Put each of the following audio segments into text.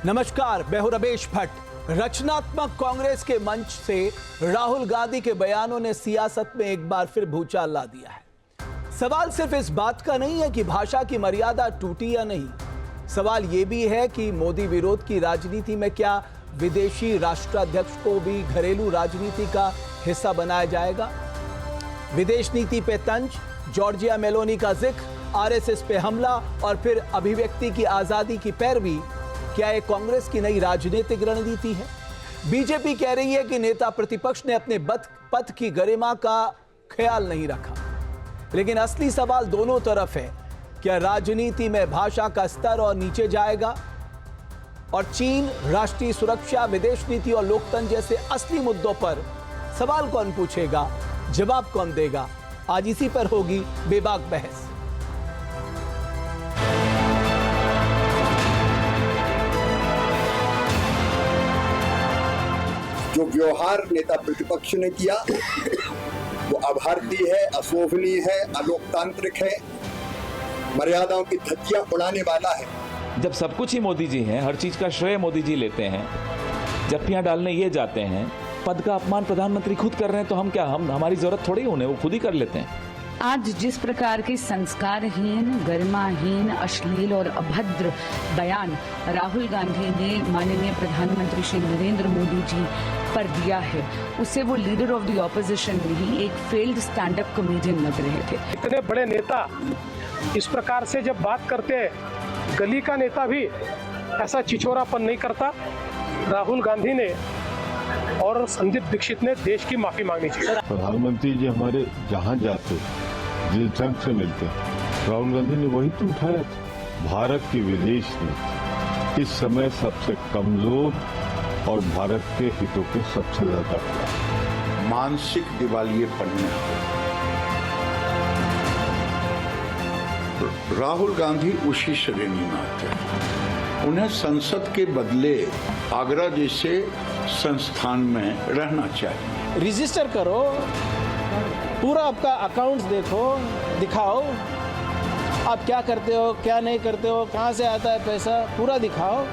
नमस्कार, मैं हूं रमेश भट्ट। रचनात्मक कांग्रेस के मंच से राहुल गांधी के बयानों ने सियासत में एक बार फिर भूचाल ला दिया है। सवाल सिर्फ इस बात का नहीं है कि भाषा की मर्यादा टूटी या नहीं, सवाल यह भी है कि मोदी विरोध की राजनीति में क्या विदेशी राष्ट्राध्यक्ष को भी घरेलू राजनीति का हिस्सा बनाया जाएगा। विदेश नीति पे तंज, जॉर्जिया मेलोनी का जिक्र, आरएसएस पे हमला और फिर अभिव्यक्ति की आजादी की पैरवी, क्या ये कांग्रेस की नई राजनीतिक रणनीति है? बीजेपी कह रही है कि नेता प्रतिपक्ष ने अपने पद की गरिमा का ख्याल नहीं रखा, लेकिन असली सवाल दोनों तरफ है। क्या राजनीति में भाषा का स्तर और नीचे जाएगा और चीन, राष्ट्रीय सुरक्षा, विदेश नीति और लोकतंत्र जैसे असली मुद्दों पर सवाल कौन पूछेगा, जवाब कौन देगा? आज इसी पर होगी बेबाक बहस। जो व्यवहार नेता प्रतिपक्ष ने किया वो अभारतीय है, अशोभनीय है, अलोकतांत्रिक है, मर्यादाओं की धज्जियां उड़ाने वाला है। जब सब कुछ ही मोदी जी हैं, हर चीज का श्रेय मोदी जी लेते हैं, जप्पियां डालने ये जाते हैं, पद का अपमान प्रधानमंत्री खुद कर रहे हैं, तो हम क्या, हमारी जरूरत थोड़ी उन्हें, वो खुद ही कर लेते हैं। आज जिस प्रकार के संस्कारहीन, गरिमाहीन, अश्लील और अभद्र बयान राहुल गांधी ने माननीय प्रधानमंत्री श्री नरेंद्र मोदी जी पर दिया है, उससे वो लीडर ऑफ द ऑपोजिशन नहीं, एक फेल्ड स्टैंड अप कॉमेडियन लग रहे थे। इतने बड़े नेता इस प्रकार से जब बात करते हैं, गली का नेता भी ऐसा चिचोरापन नहीं करता। राहुल गांधी ने और संदीप दीक्षित ने देश की माफी मांगनी चाहिए। प्रधानमंत्री जी हमारे जहाँ जाते, जिस ढंग से मिलते, राहुल गांधी ने वही तो उठाया था। भारत की विदेश नीति इस समय सबसे कमजोर और भारत के हितों के सबसे ज्यादा मानसिक दिवालियेपन में राहुल गांधी उसी श्रेणी में आते हैं। उन्हें संसद के बदले आगरा जैसे संस्थान में रहना चाहिए। रजिस्टर करो, पूरा आपका अकाउंट्स देखो, दिखाओ आप क्या करते हो, क्या नहीं करते हो, कहाँ से आता है पैसा, पूरा दिखाओ।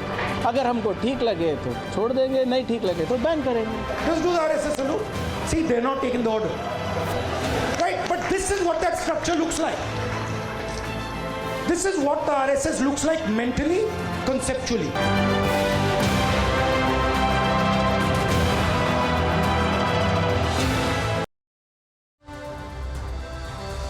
अगर हमको ठीक लगे तो छोड़ देंगे, नहीं ठीक लगे तो बैन करेंगे। Just do the RSS salute. See, they're not taking the order. Right, but this is what that structure looks like. This is what the RSS looks like mentally, conceptually.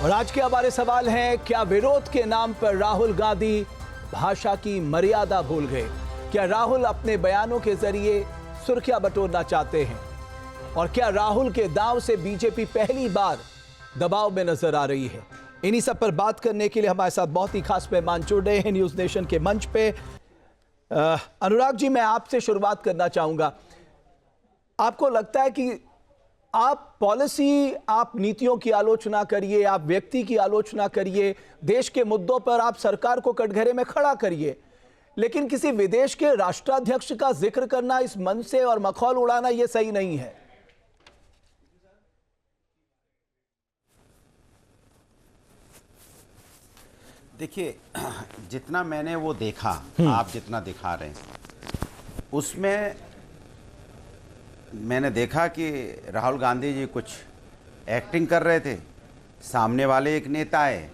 और आज के हमारे सवाल हैं, क्या विरोध के नाम पर राहुल गांधी भाषा की मर्यादा भूल गए? क्या राहुल अपने बयानों के जरिए सुर्खियां बटोरना चाहते हैं? और क्या राहुल के दांव से बीजेपी पहली बार दबाव में नजर आ रही है? इन्हीं सब पर बात करने के लिए हमारे साथ बहुत ही खास मेहमान जुड़ रहे हैं न्यूज नेशन के मंच पे। अनुराग जी, मैं आपसे शुरुआत करना चाहूंगा। आपको लगता है कि आप पॉलिसी, आप नीतियों की आलोचना करिए, आप व्यक्ति की आलोचना करिए, देश के मुद्दों पर आप सरकार को कटघरे में खड़ा करिए, लेकिन किसी विदेश के राष्ट्राध्यक्ष का जिक्र करना इस मन से और मखौल उड़ाना यह सही नहीं है। देखिए, जितना मैंने वो देखा, आप जितना दिखा रहे हैं, उसमें मैंने देखा कि राहुल गांधी जी कुछ एक्टिंग कर रहे थे, सामने वाले एक नेता आए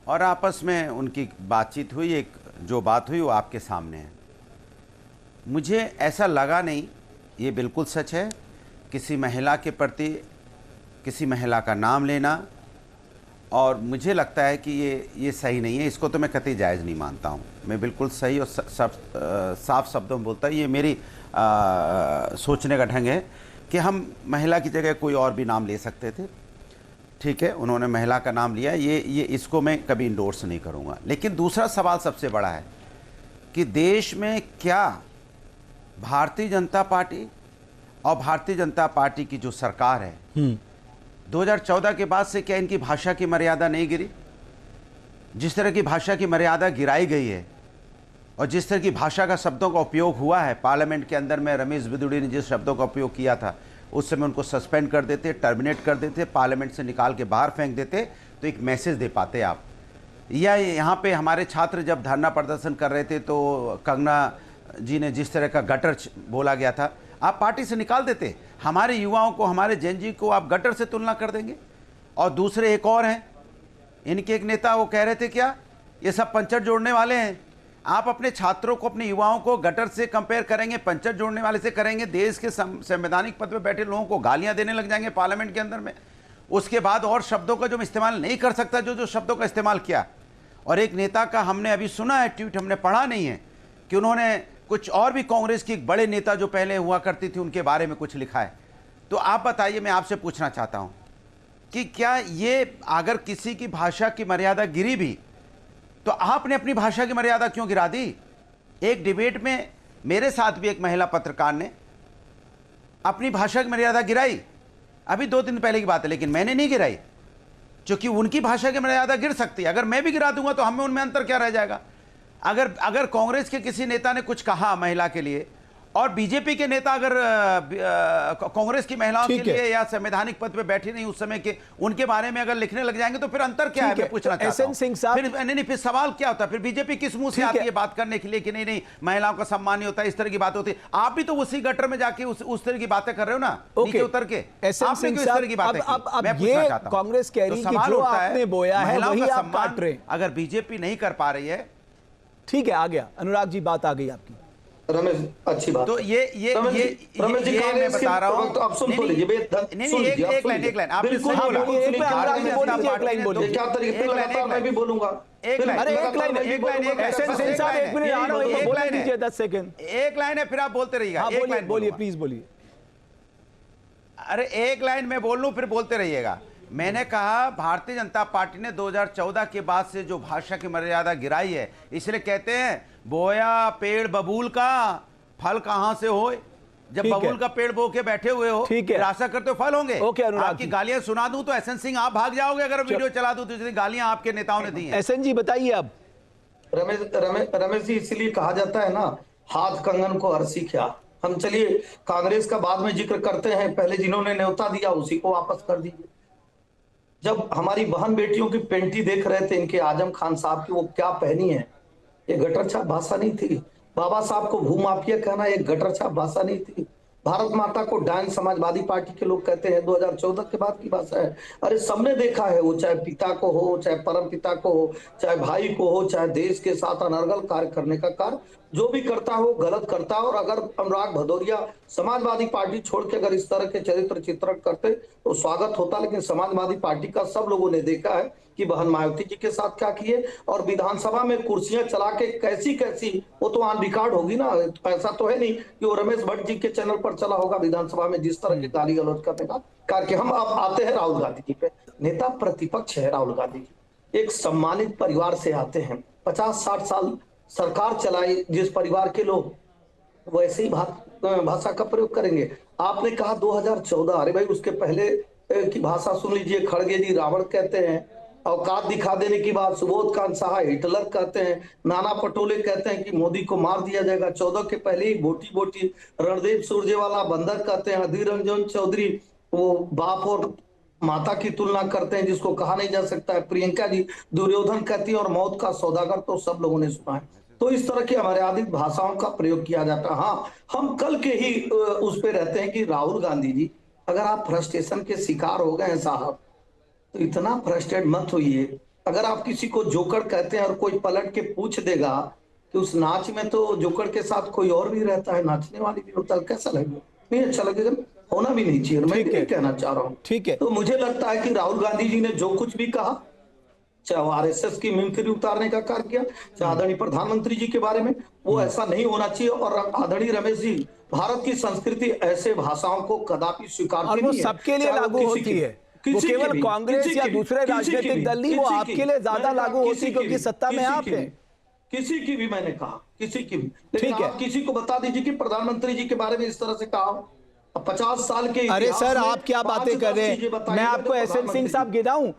और आपस में उनकी बातचीत हुई, एक जो बात हुई वो आपके सामने है। मुझे ऐसा लगा नहीं, ये बिल्कुल सच है, किसी महिला के प्रति किसी महिला का नाम लेना, और मुझे लगता है कि ये सही नहीं है। इसको तो मैं कतई जायज़ नहीं मानता हूँ। मैं बिल्कुल सही और साफ शब्दों में बोलता हूँ। ये मेरी सोचने का ढंग है कि हम महिला की जगह कोई और भी नाम ले सकते थे। ठीक है, उन्होंने महिला का नाम लिया, ये इसको मैं कभी इंडोर्स नहीं करूँगा। लेकिन दूसरा सवाल सबसे बड़ा है कि देश में क्या भारतीय जनता पार्टी और भारतीय जनता पार्टी की जो सरकार है, 2014 के बाद से क्या इनकी भाषा की मर्यादा नहीं गिरी? जिस तरह की भाषा की मर्यादा गिराई गई है और जिस तरह की भाषा का शब्दों का उपयोग हुआ है पार्लियामेंट के अंदर में, रमेश बिदुड़ी ने जिस शब्दों का उपयोग किया था, उस समय उनको सस्पेंड कर देते, टर्मिनेट कर देते, पार्लियामेंट से निकाल के बाहर फेंक देते, तो एक मैसेज दे पाते आप। या यहाँ पे हमारे छात्र जब धरना प्रदर्शन कर रहे थे तो कंगना जी ने जिस तरह का गटर बोला गया था, आप पार्टी से निकाल देते। हमारे युवाओं को, हमारे जेन जी को आप गटर से तुलना कर देंगे। और दूसरे एक और हैं, इनके एक नेता वो कह रहे थे क्या ये सब पंचर जोड़ने वाले हैं। आप अपने छात्रों को, अपने युवाओं को गटर से कंपेयर करेंगे, पंचर जोड़ने वाले से करेंगे, देश के संवैधानिक पद पर बैठे लोगों को गालियां देने लग जाएंगे पार्लियामेंट के अंदर में। उसके बाद और शब्दों का जो इस्तेमाल नहीं कर सकता, जो शब्दों का इस्तेमाल किया। और एक नेता का हमने अभी सुना है ट्वीट, हमने पढ़ा नहीं है, कि उन्होंने कुछ और भी कांग्रेस की एक बड़े नेता जो पहले हुआ करती थी उनके बारे में कुछ लिखा है। तो आप बताइए, मैं आपसे पूछना चाहता हूं कि क्या ये अगर किसी की भाषा की मर्यादा गिरी भी, तो आपने अपनी भाषा की मर्यादा क्यों गिरा दी? एक डिबेट में मेरे साथ भी एक महिला पत्रकार ने अपनी भाषा की मर्यादा गिराई, अभी 2 दिन पहले की बात है, लेकिन मैंने नहीं गिराई, क्योंकि उनकी भाषा की मर्यादा गिर सकती है। अगर मैं भी गिरा दूंगा तो हमें उनमें अंतर क्या रह जाएगा? अगर कांग्रेस के किसी नेता ने कुछ कहा महिला के लिए, और बीजेपी के नेता अगर कांग्रेस की महिलाओं के लिए या संवैधानिक पद पे बैठी नहीं उस समय के, उनके बारे में अगर लिखने लग जाएंगे तो फिर अंतर क्या है? मैं पूछना चाहता हूं। सिंह साहब, फिर सवाल क्या होता है? फिर बीजेपी किस मुंह से आती है बात करने के लिए कि नहीं महिलाओं का सम्मान नहीं होता, इस तरह की बात होती है? आप भी तो उसी गटर में जाके उस तरह की बातें कर रहे हो ना, नीचे उतर के। आपने क्यों इस तरह की बातें की? मैं पूछना चाहता हूं। कांग्रेस कह रही है कि जो आपने बोया है वही आप काट रहे हैं। अगर बीजेपी नहीं कर पा रही है, ठीक है, आ गया अनुराग जी, बात आ गई आपकी। रमेश, अच्छी बात। तो ये मैं बता रहा हूं। अब सुन तो लीजिए, एक लाइन आपने सही बोला। क्या तरीके लगातार मैं भी बोलूंगा। एक लाइन दीजिए 10 सेकंड। एक लाइन है, फिर आप बोलते रहिएगा। बोलिए प्लीज बोलिए। अरे एक लाइन में बोल लूं फिर बोलते रहिएगा। मैंने कहा भारतीय जनता पार्टी ने 2014 के बाद से जो भाषा की मर्यादा गिराई है, इसलिए कहते हैं बोया पेड़ बबूल का फल कहां से होए। जब बबूल का पेड़ बो के बैठे हुए हो, फिर आशा करते हो फल होंगे। आपकी गालियां सुना दूं तो एसएन सिंह आप भाग जाओगे, अगर वीडियो चला दूं तो जितनी गालियां आपके नेताओं ने दी हैं। एसएन जी बताइए अब। रमेश जी, इसलिए कहा जाता है ना, हाथ कंगन को अरसी क्या। हम चलिए कांग्रेस का बाद में जिक्र करते हैं, पहले जिन्होंने न्योता दिया उसी को वापस कर दीजिए। जब हमारी बहन बेटियों की पेंटी देख रहे थे इनके आजम खान साहब की, वो क्या पहनी है, ये गटर छाप भाषा नहीं थी। बाबा साहब को भूमाफिया कहना एक गटर छाप भाषा नहीं थी। भारत माता को डायन समाजवादी पार्टी के लोग कहते हैं, 2014 के बाद की भाषा है। अरे सबने देखा है, वो चाहे पिता को हो, चाहे परम पिता को हो, चाहे भाई को हो, चाहे देश के साथ अनर्गल कार्य करने का कार्य जो भी करता है वो गलत करता है। और अगर अनुराग भदौरिया समाजवादी पार्टी छोड़ के अगर इस तरह के चरित्र चित्रण करते तो स्वागत होता। लेकिन समाजवादी पार्टी का सब लोगों ने देखा है कि बहन मायावती जी के साथ क्या किए, और विधानसभा में कुर्सियां चला के कैसी कैसी, वो तो ऑन रिकॉर्ड होगी ना। ऐसा तो है नहीं कि वो रमेश भट्ट जी के चैनल पर चला होगा विधानसभा में जिस तरह की गाली गलौज करने का करके। हम अब आते हैं राहुल गांधी जी पे। नेता प्रतिपक्ष है राहुल गांधी जी, एक सम्मानित परिवार से आते हैं, 50-60 साल सरकार चलाई जिस परिवार के लोग, वैसे ही भाषा का प्रयोग करेंगे। आपने कहा 2014, अरे भाई उसके पहले की भाषा सुन लीजिए। खड़गे जी रावण कहते हैं, औकात दिखा देने की बात सुबोध कांत साहा हिटलर कहते हैं, नाना पटोले कहते हैं कि मोदी को मार दिया जाएगा। 14 के पहले ही बोटी बोटी रणदीप सुरजेवाला बंदर कहते हैं, अधीर रंजन चौधरी वो बाप और माता की तुलना करते हैं जिसको कहा नहीं जा सकता है। प्रियंका जी दुर्योधन कहती है, और मौत का सौदागर तो सब लोगों ने सुना है। तो इस तरह की अमर्यादित भाषाओं का प्रयोग किया जाता है। हाँ, हम कल के ही उस पे रहते हैं कि राहुल गांधी जी, अगर आप फ्रस्ट्रेशन के शिकार हो गए हैं साहब, तो इतना फ्रस्ट्रेट मत होइए। अगर आप किसी को जोकर कहते हैं और कोई पलट के पूछ देगा कि उस नाच में तो जोकर के साथ कोई और भी रहता है, नाचने वाली भी होता है, कैसा लगेगा? नहीं अच्छा लगेगा, होना भी नहीं चाहिए। मैं ये कहना चाह रहा हूँ। ठीक है, तो मुझे लगता है कि राहुल गांधी जी ने जो कुछ भी कहा, चाहे आरएसएस की मिमिक्री उतारने का कार्य किया, चाहे आदरणीय प्रधानमंत्री जी के बारे में, वो ऐसा नहीं होना चाहिए। और आदरणीय रमेश जी, भारत की संस्कृति ऐसे भाषाओं को कदापि स्वीकार नहीं है। वो सबके लिए लागू होती है, वो केवल कांग्रेस या दूसरे राजनीतिक दल नहीं, वो आपके लिए ज्यादा लागू होती है क्योंकि सत्ता में आप हैं। किसी की भी मैंने कहा, किसी की भी, लेकिन आप किसी को बता दीजिए कि प्रधानमंत्री जी के बारे में इस तरह से कहा 50 साल के। अरे सर, आप क्या बातें कर रहे हैं? मैं आपको एसएन सिंह साहब गिनाऊं?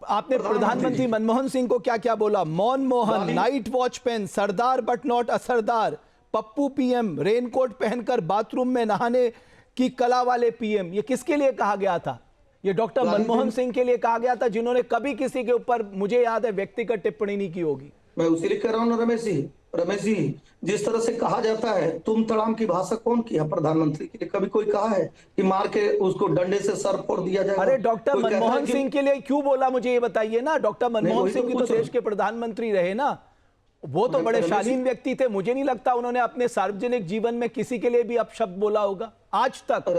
आपने प्रधानमंत्री मनमोहन सिंह को क्या क्या बोला? मौन मोहन, नाइट वॉच पेन, सरदार बट नॉट असरदार, पप्पू पीएम, रेनकोट पहनकर बाथरूम में नहाने की कला वाले पीएम। ये किसके लिए कहा गया था? ये डॉक्टर मनमोहन सिंह के लिए कहा गया था, जिन्होंने कभी किसी के ऊपर, मुझे याद है, व्यक्तिगत टिप्पणी नहीं की होगी। मैं उसी लिए कह रहा हूँ ना रमेश जी, जिस तरह से कहा जाता है तुम तड़ाम की भाषा कौन किया प्रधानमंत्री के लिए? कभी कोई कहा है कि मार के उसको डंडे से सर फोड़ दिया जाए? अरे डॉक्टर मनमोहन सिंह के लिए क्यों बोला, मुझे ये बताइए ना। डॉक्टर मनमोहन सिंह भी तो देश के प्रधानमंत्री रहे ना, वो तो बड़े शालीन व्यक्ति थे। मुझे नहीं लगता उन्होंने अपने सार्वजनिक जीवन में किसी के लिए भी अपशब्द बोला होगा आज तक।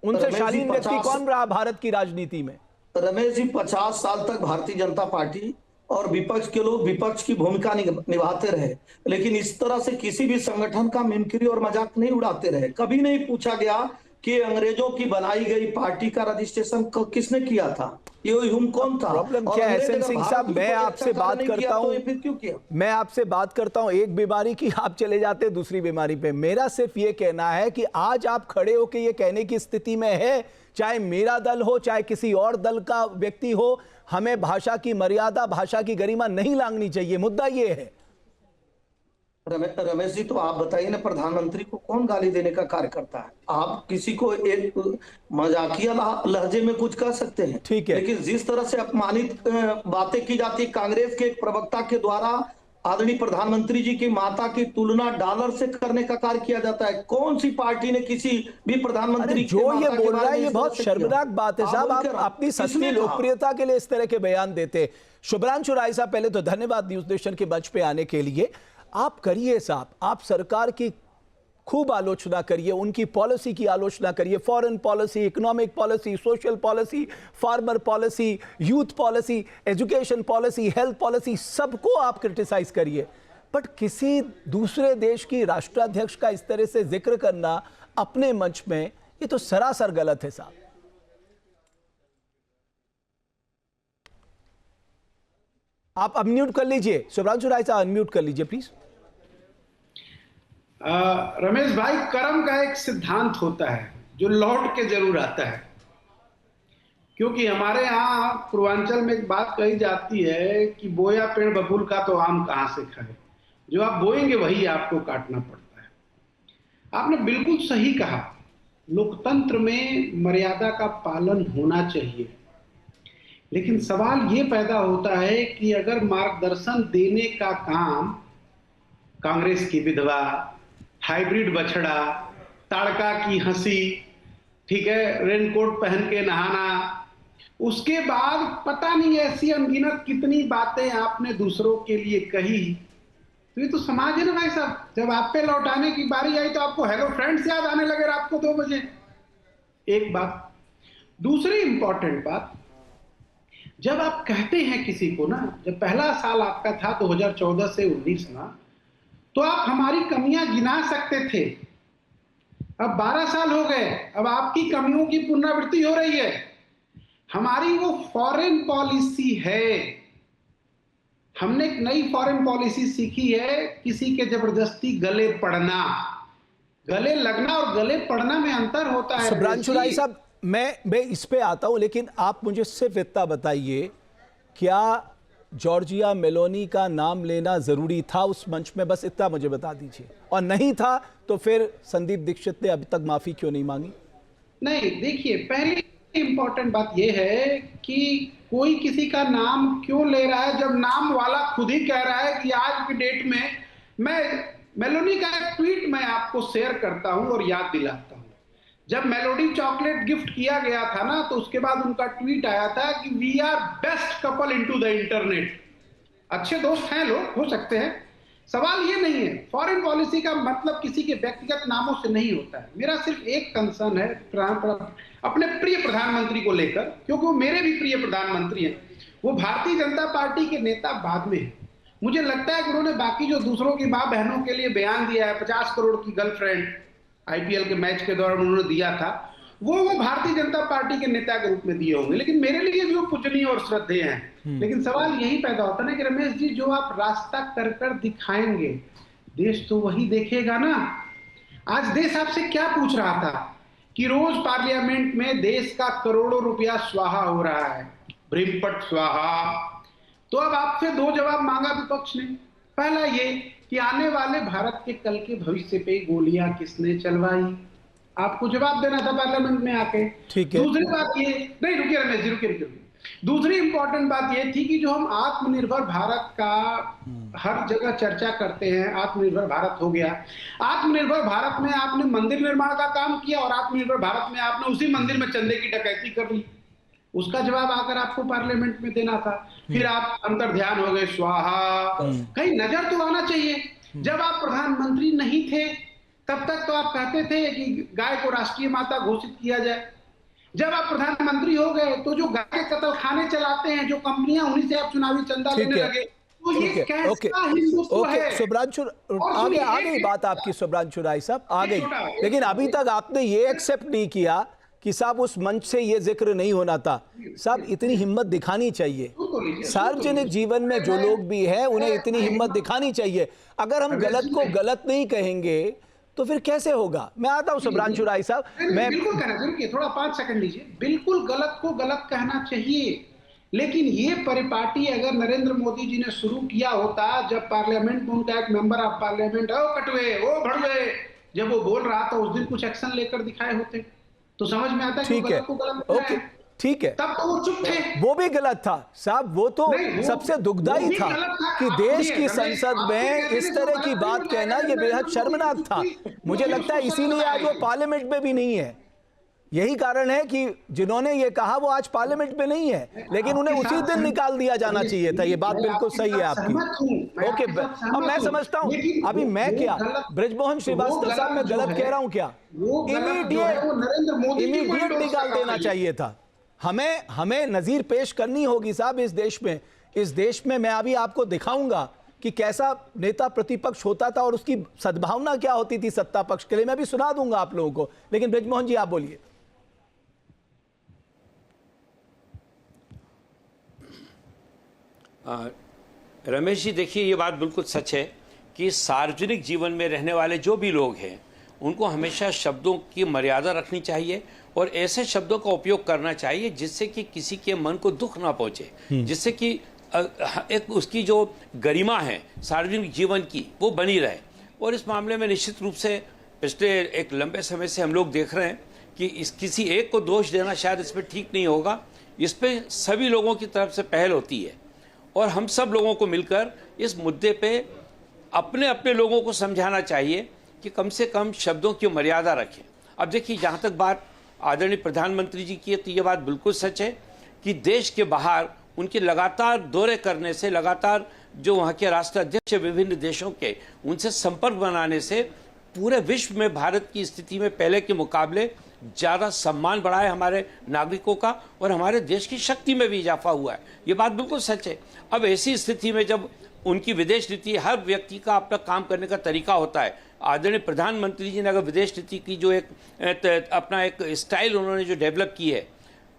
उनसे शालीन व्यक्ति कौन रहा भारत की राजनीति में? रमेश जी, 50 साल तक भारतीय जनता पार्टी और विपक्ष के लोग विपक्ष की भूमिका निभाते रहे, लेकिन इस तरह से किसी भी संगठन का मिमिक्री और मजाक नहीं उड़ाते रहे। कभी नहीं पूछा गया कि अंग्रेजों की बनाई गई पार्टी का रजिस्ट्रेशन किसने किया था, ये हुम कौन था? प्रॉब्लम क्या है एसएन सिंह साहब, मैं आपसे बात करता हूं, फिर क्यों किया? मैं आपसे बात करता हूं एक बीमारी की, आप चले जाते हैं दूसरी बीमारी पे। मेरा सिर्फ ये कहना है कि आज आप खड़े होकर ये कहने की स्थिति में है, चाहे मेरा दल हो चाहे किसी और दल का व्यक्ति हो, हमें भाषा की मर्यादा, भाषा की गरिमा नहीं लांघनी चाहिए। मुद्दा ये है। रमेश जी, तो आप बताइए ना, प्रधानमंत्री को कौन गाली देने का कार्य करता है? आप किसी को एक मजाकिया लहजे में कुछ कह सकते हैं, ठीक है, लेकिन जिस तरह से अपमानित बातें की जाती, कांग्रेस के एक प्रवक्ता के द्वारा आदरणीय प्रधानमंत्री जी की माता की तुलना डॉलर से करने का कार्य किया जाता है। कौन सी पार्टी ने किसी भी प्रधानमंत्री जो ये बोल रहा है ये बहुत शर्मनाक बात है साहब। आप अपनी सस्ती लोकप्रियता के लिए इस तरह के बयान देते। शुभ्रांशु राय साहब, पहले तो धन्यवाद न्यूज नेशन के मंच पे आने के लिए। आप करिए साहब, आप सरकार की खूब आलोचना करिए, उनकी पॉलिसी की आलोचना करिए, foreign policy, economic policy, social policy, farmer policy, youth policy, education policy, health policy, सबको आप क्रिटिसाइज करिए। बट किसी दूसरे देश की राष्ट्राध्यक्ष का इस तरह से जिक्र करना अपने मंच में, ये तो सरासर गलत है साहब। आप अनम्यूट कर लीजिए, शुभ्रांशु राय साहब अनम्यूट कर लीजिए प्लीज। रमेश भाई, कर्म का एक सिद्धांत होता है जो लौट के जरूर आता है, क्योंकि हमारे यहाँ पूर्वांचल में एक बात कही जाती है कि बोया पेड़ बबूल का तो आम कहाँ से खाए, जो आप बोएंगे वही आपको काटना पड़ता है। आपने बिल्कुल सही कहा, लोकतंत्र में मर्यादा का पालन होना चाहिए, लेकिन सवाल ये पैदा होता है कि अगर मार्गदर्शन देने का काम कांग्रेस की विधवा, हाइब्रिड बछड़ा, ताड़का की हंसी, ठीक है, रेनकोट पहन के नहाना, उसके बाद पता नहीं ऐसी अनगिनत कितनी बातें आपने दूसरों के लिए कही, तो ये तो समाज है ना भाई साहब। जब आप पे लौटाने की बारी आई तो आपको हेलो फ्रेंड्स याद आने लगे रात को 2 बजे। एक बात। दूसरी इंपॉर्टेंट बात, जब आप कहते हैं किसी को ना, जब पहला साल आपका था 2014 से 19 ना, तो आप हमारी कमियां गिना सकते थे। अब 12 साल हो गए, अब आपकी कमियों की पुनरावृत्ति हो रही है। हमारी वो फॉरेन पॉलिसी है, हमने एक नई फॉरेन पॉलिसी सीखी है, किसी के जबरदस्ती गले पड़ना। गले लगना और गले पड़ना में अंतर होता है। शुभ्रांशु राय साहब, मैं इस पे आता हूं, लेकिन आप मुझे सिर्फ इतना बताइए, क्या जॉर्जिया मेलोनी का नाम लेना जरूरी था उस मंच में? बस इतना मुझे बता दीजिए, और नहीं था तो फिर संदीप दीक्षित ने अभी तक माफी क्यों नहीं मांगी? नहीं, देखिए, पहली इंपॉर्टेंट बात यह है कि कोई किसी का नाम क्यों ले रहा है, जब नाम वाला खुद ही कह रहा है कि आज की डेट में मैं मेलोनी का एक ट्वीट मैं आपको शेयर करता हूं और याद दिलाता हूं। जब मेलोडी चॉकलेट गिफ्ट किया गया था ना, तो उसके बाद उनका ट्वीट आया था कि we are best couple into the internet. अच्छे दोस्त हैं लोग, हो सकते हैं, सवाल ये नहीं है। फॉरेन पॉलिसी का मतलब किसी के व्यक्तिगत नामों से नहीं होता है। मेरा सिर्फ एक कंसर्न है अपने प्रिय प्रधानमंत्री को लेकर, क्योंकि वो मेरे भी प्रिय प्रधानमंत्री हैं। वो भारतीय जनता पार्टी के नेता बाद में है। मुझे लगता है कि उन्होंने बाकी जो दूसरों की माँ बहनों के लिए बयान दिया है, 50 करोड़ की गर्लफ्रेंड आईपीएल के मैच के दौरान उन्होंने दिया था, वो भारतीय जनता पार्टी के नेता के रूप में दिए होंगे, लेकिन मेरे लिए भी वो पूजनीय और श्रद्धेय हैं। लेकिन सवाल यही पैदा होता है ना कि रमेश जी, जो आप रास्ता कर कर दिखाएंगे, देश तो वही देखेगा ना। आज देश आपसे क्या पूछ रहा था कि रोज पार्लियामेंट में देश का करोड़ों रुपया स्वाहा हो रहा है, भ्रिमपट स्वाहा। तो अब आपसे 2 जवाब मांगा विपक्ष ने। पहला ये कि आने वाले भारत के कल के भविष्य पे गोलियां किसने चलवाई, आपको जवाब देना था पार्लियामेंट में आके। ठीक है। दूसरी बात ये, नहीं रुकिए रमेश जी, रुकिए। दूसरी इंपॉर्टेंट बात यह थी कि जो हम आत्मनिर्भर भारत का हर जगह चर्चा करते हैं, आत्मनिर्भर भारत हो गया, आत्मनिर्भर भारत में आपने मंदिर निर्माण का काम किया और आत्मनिर्भर भारत में आपने उसी मंदिर में चंदे की डकैती कर ली। उसका जवाब आकर आपको पार्लियामेंट में देना था। फिर आप अंतर ध्यान हो गए, स्वाहा। कहीं नजर तो आना चाहिए। जब आप प्रधानमंत्री नहीं थे तब तक तो आप कहते थे कि गाय को राष्ट्रीय माता घोषित किया जाए। जब आप प्रधानमंत्री हो गए तो जो गाय के कत्ल खाने चलाते हैं, जो कंपनियां, उन्हीं से आप चुनावी चंदा लेने लगे। तो ये कैसा हिंदुत्व है? शुभ्रांशु, आ गई बात आपकी शुभ्रांशु राय साहब, आ गई। लेकिन अभी तक आपने ये एक्सेप्ट नहीं किया कि साहब उस मंच से ये जिक्र नहीं होना था। साहब इतनी हिम्मत दिखानी चाहिए, सार्वजनिक जीवन में जो लोग भी हैं उन्हें इतनी हिम्मत दिखानी चाहिए। अगर हम गलत को गलत नहीं कहेंगे तो फिर कैसे होगा? मैं आता हूं शुभ्रांशु राय साहब, मैं बिल्कुल कहना चाहिए, थोड़ा 5 सेकंड लीजिए। बिल्कुल गलत को गलत कहना चाहिए, लेकिन ये परिपाटी अगर नरेंद्र मोदी जी ने शुरू किया होता, जब पार्लियामेंट में उनका एक मेंबर ऑफ पार्लियामेंट ओ कटवे, ओ भड़वे, जब वो बोल रहा था उस दिन कुछ एक्शन लेकर दिखाए होते तो समझ में आता है कि गलत को गलत ओके, ठीक है। तब तो वो चुप थे। वो भी गलत था साहब, वो तो सबसे दुखदाई था कि देश की संसद में इस तरह की बात कहना ये बेहद शर्मनाक था। मुझे लगता है इसीलिए आज वो पार्लियामेंट में भी नहीं है। यही कारण है कि जिन्होंने ये कहा वो आज पार्लियामेंट में नहीं है, लेकिन उन्हें उसी दिन निकाल दिया जाना चाहिए था। ये बात बिल्कुल सही है आपकी। ओके, अब मैं समझता हूं अभी मैं क्या ब्रिजमोहन श्रीवास्तव साहब मैं गलत कह रहा हूं क्या? इमीडिएट निकाल देना चाहिए था। हमें नजीर पेश करनी होगी साहब इस देश में। इस देश में मैं अभी आपको दिखाऊंगा कि कैसा नेता प्रतिपक्ष होता था और उसकी सद्भावना क्या होती थी सत्ता पक्ष के लिए। मैं भी सुना दूंगा आप लोगों को, लेकिन ब्रिजमोहन जी आप बोलिए। रमेश जी, देखिए ये बात बिल्कुल सच है कि सार्वजनिक जीवन में रहने वाले जो भी लोग हैं उनको हमेशा शब्दों की मर्यादा रखनी चाहिए और ऐसे शब्दों का उपयोग करना चाहिए जिससे कि किसी के मन को दुख ना पहुंचे, जिससे कि एक उसकी जो गरिमा है सार्वजनिक जीवन की वो बनी रहे। और इस मामले में निश्चित रूप से पिछले एक लंबे समय से हम लोग देख रहे हैं कि किसी एक को दोष देना शायद इसमें ठीक नहीं होगा। इस पे सभी लोगों की तरफ से पहल होती है और हम सब लोगों को मिलकर इस मुद्दे पे अपने अपने लोगों को समझाना चाहिए कि कम से कम शब्दों की मर्यादा रखें। अब देखिए, जहाँ तक बात आदरणीय प्रधानमंत्री जी की है तो ये बात बिल्कुल सच है कि देश के बाहर उनके लगातार दौरे करने से, लगातार जो वहाँ के राष्ट्राध्यक्ष विभिन्न देशों के उनसे संपर्क बनाने से पूरे विश्व में भारत की स्थिति में पहले के मुकाबले ज़्यादा सम्मान बढ़ा है हमारे नागरिकों का और हमारे देश की शक्ति में भी इजाफा हुआ है। ये बात बिल्कुल सच है। अब ऐसी स्थिति में जब उनकी विदेश नीति, हर व्यक्ति का अपना काम करने का तरीका होता है। आदरणीय प्रधानमंत्री जी ने अगर विदेश नीति की जो अपना एक स्टाइल उन्होंने जो डेवलप की है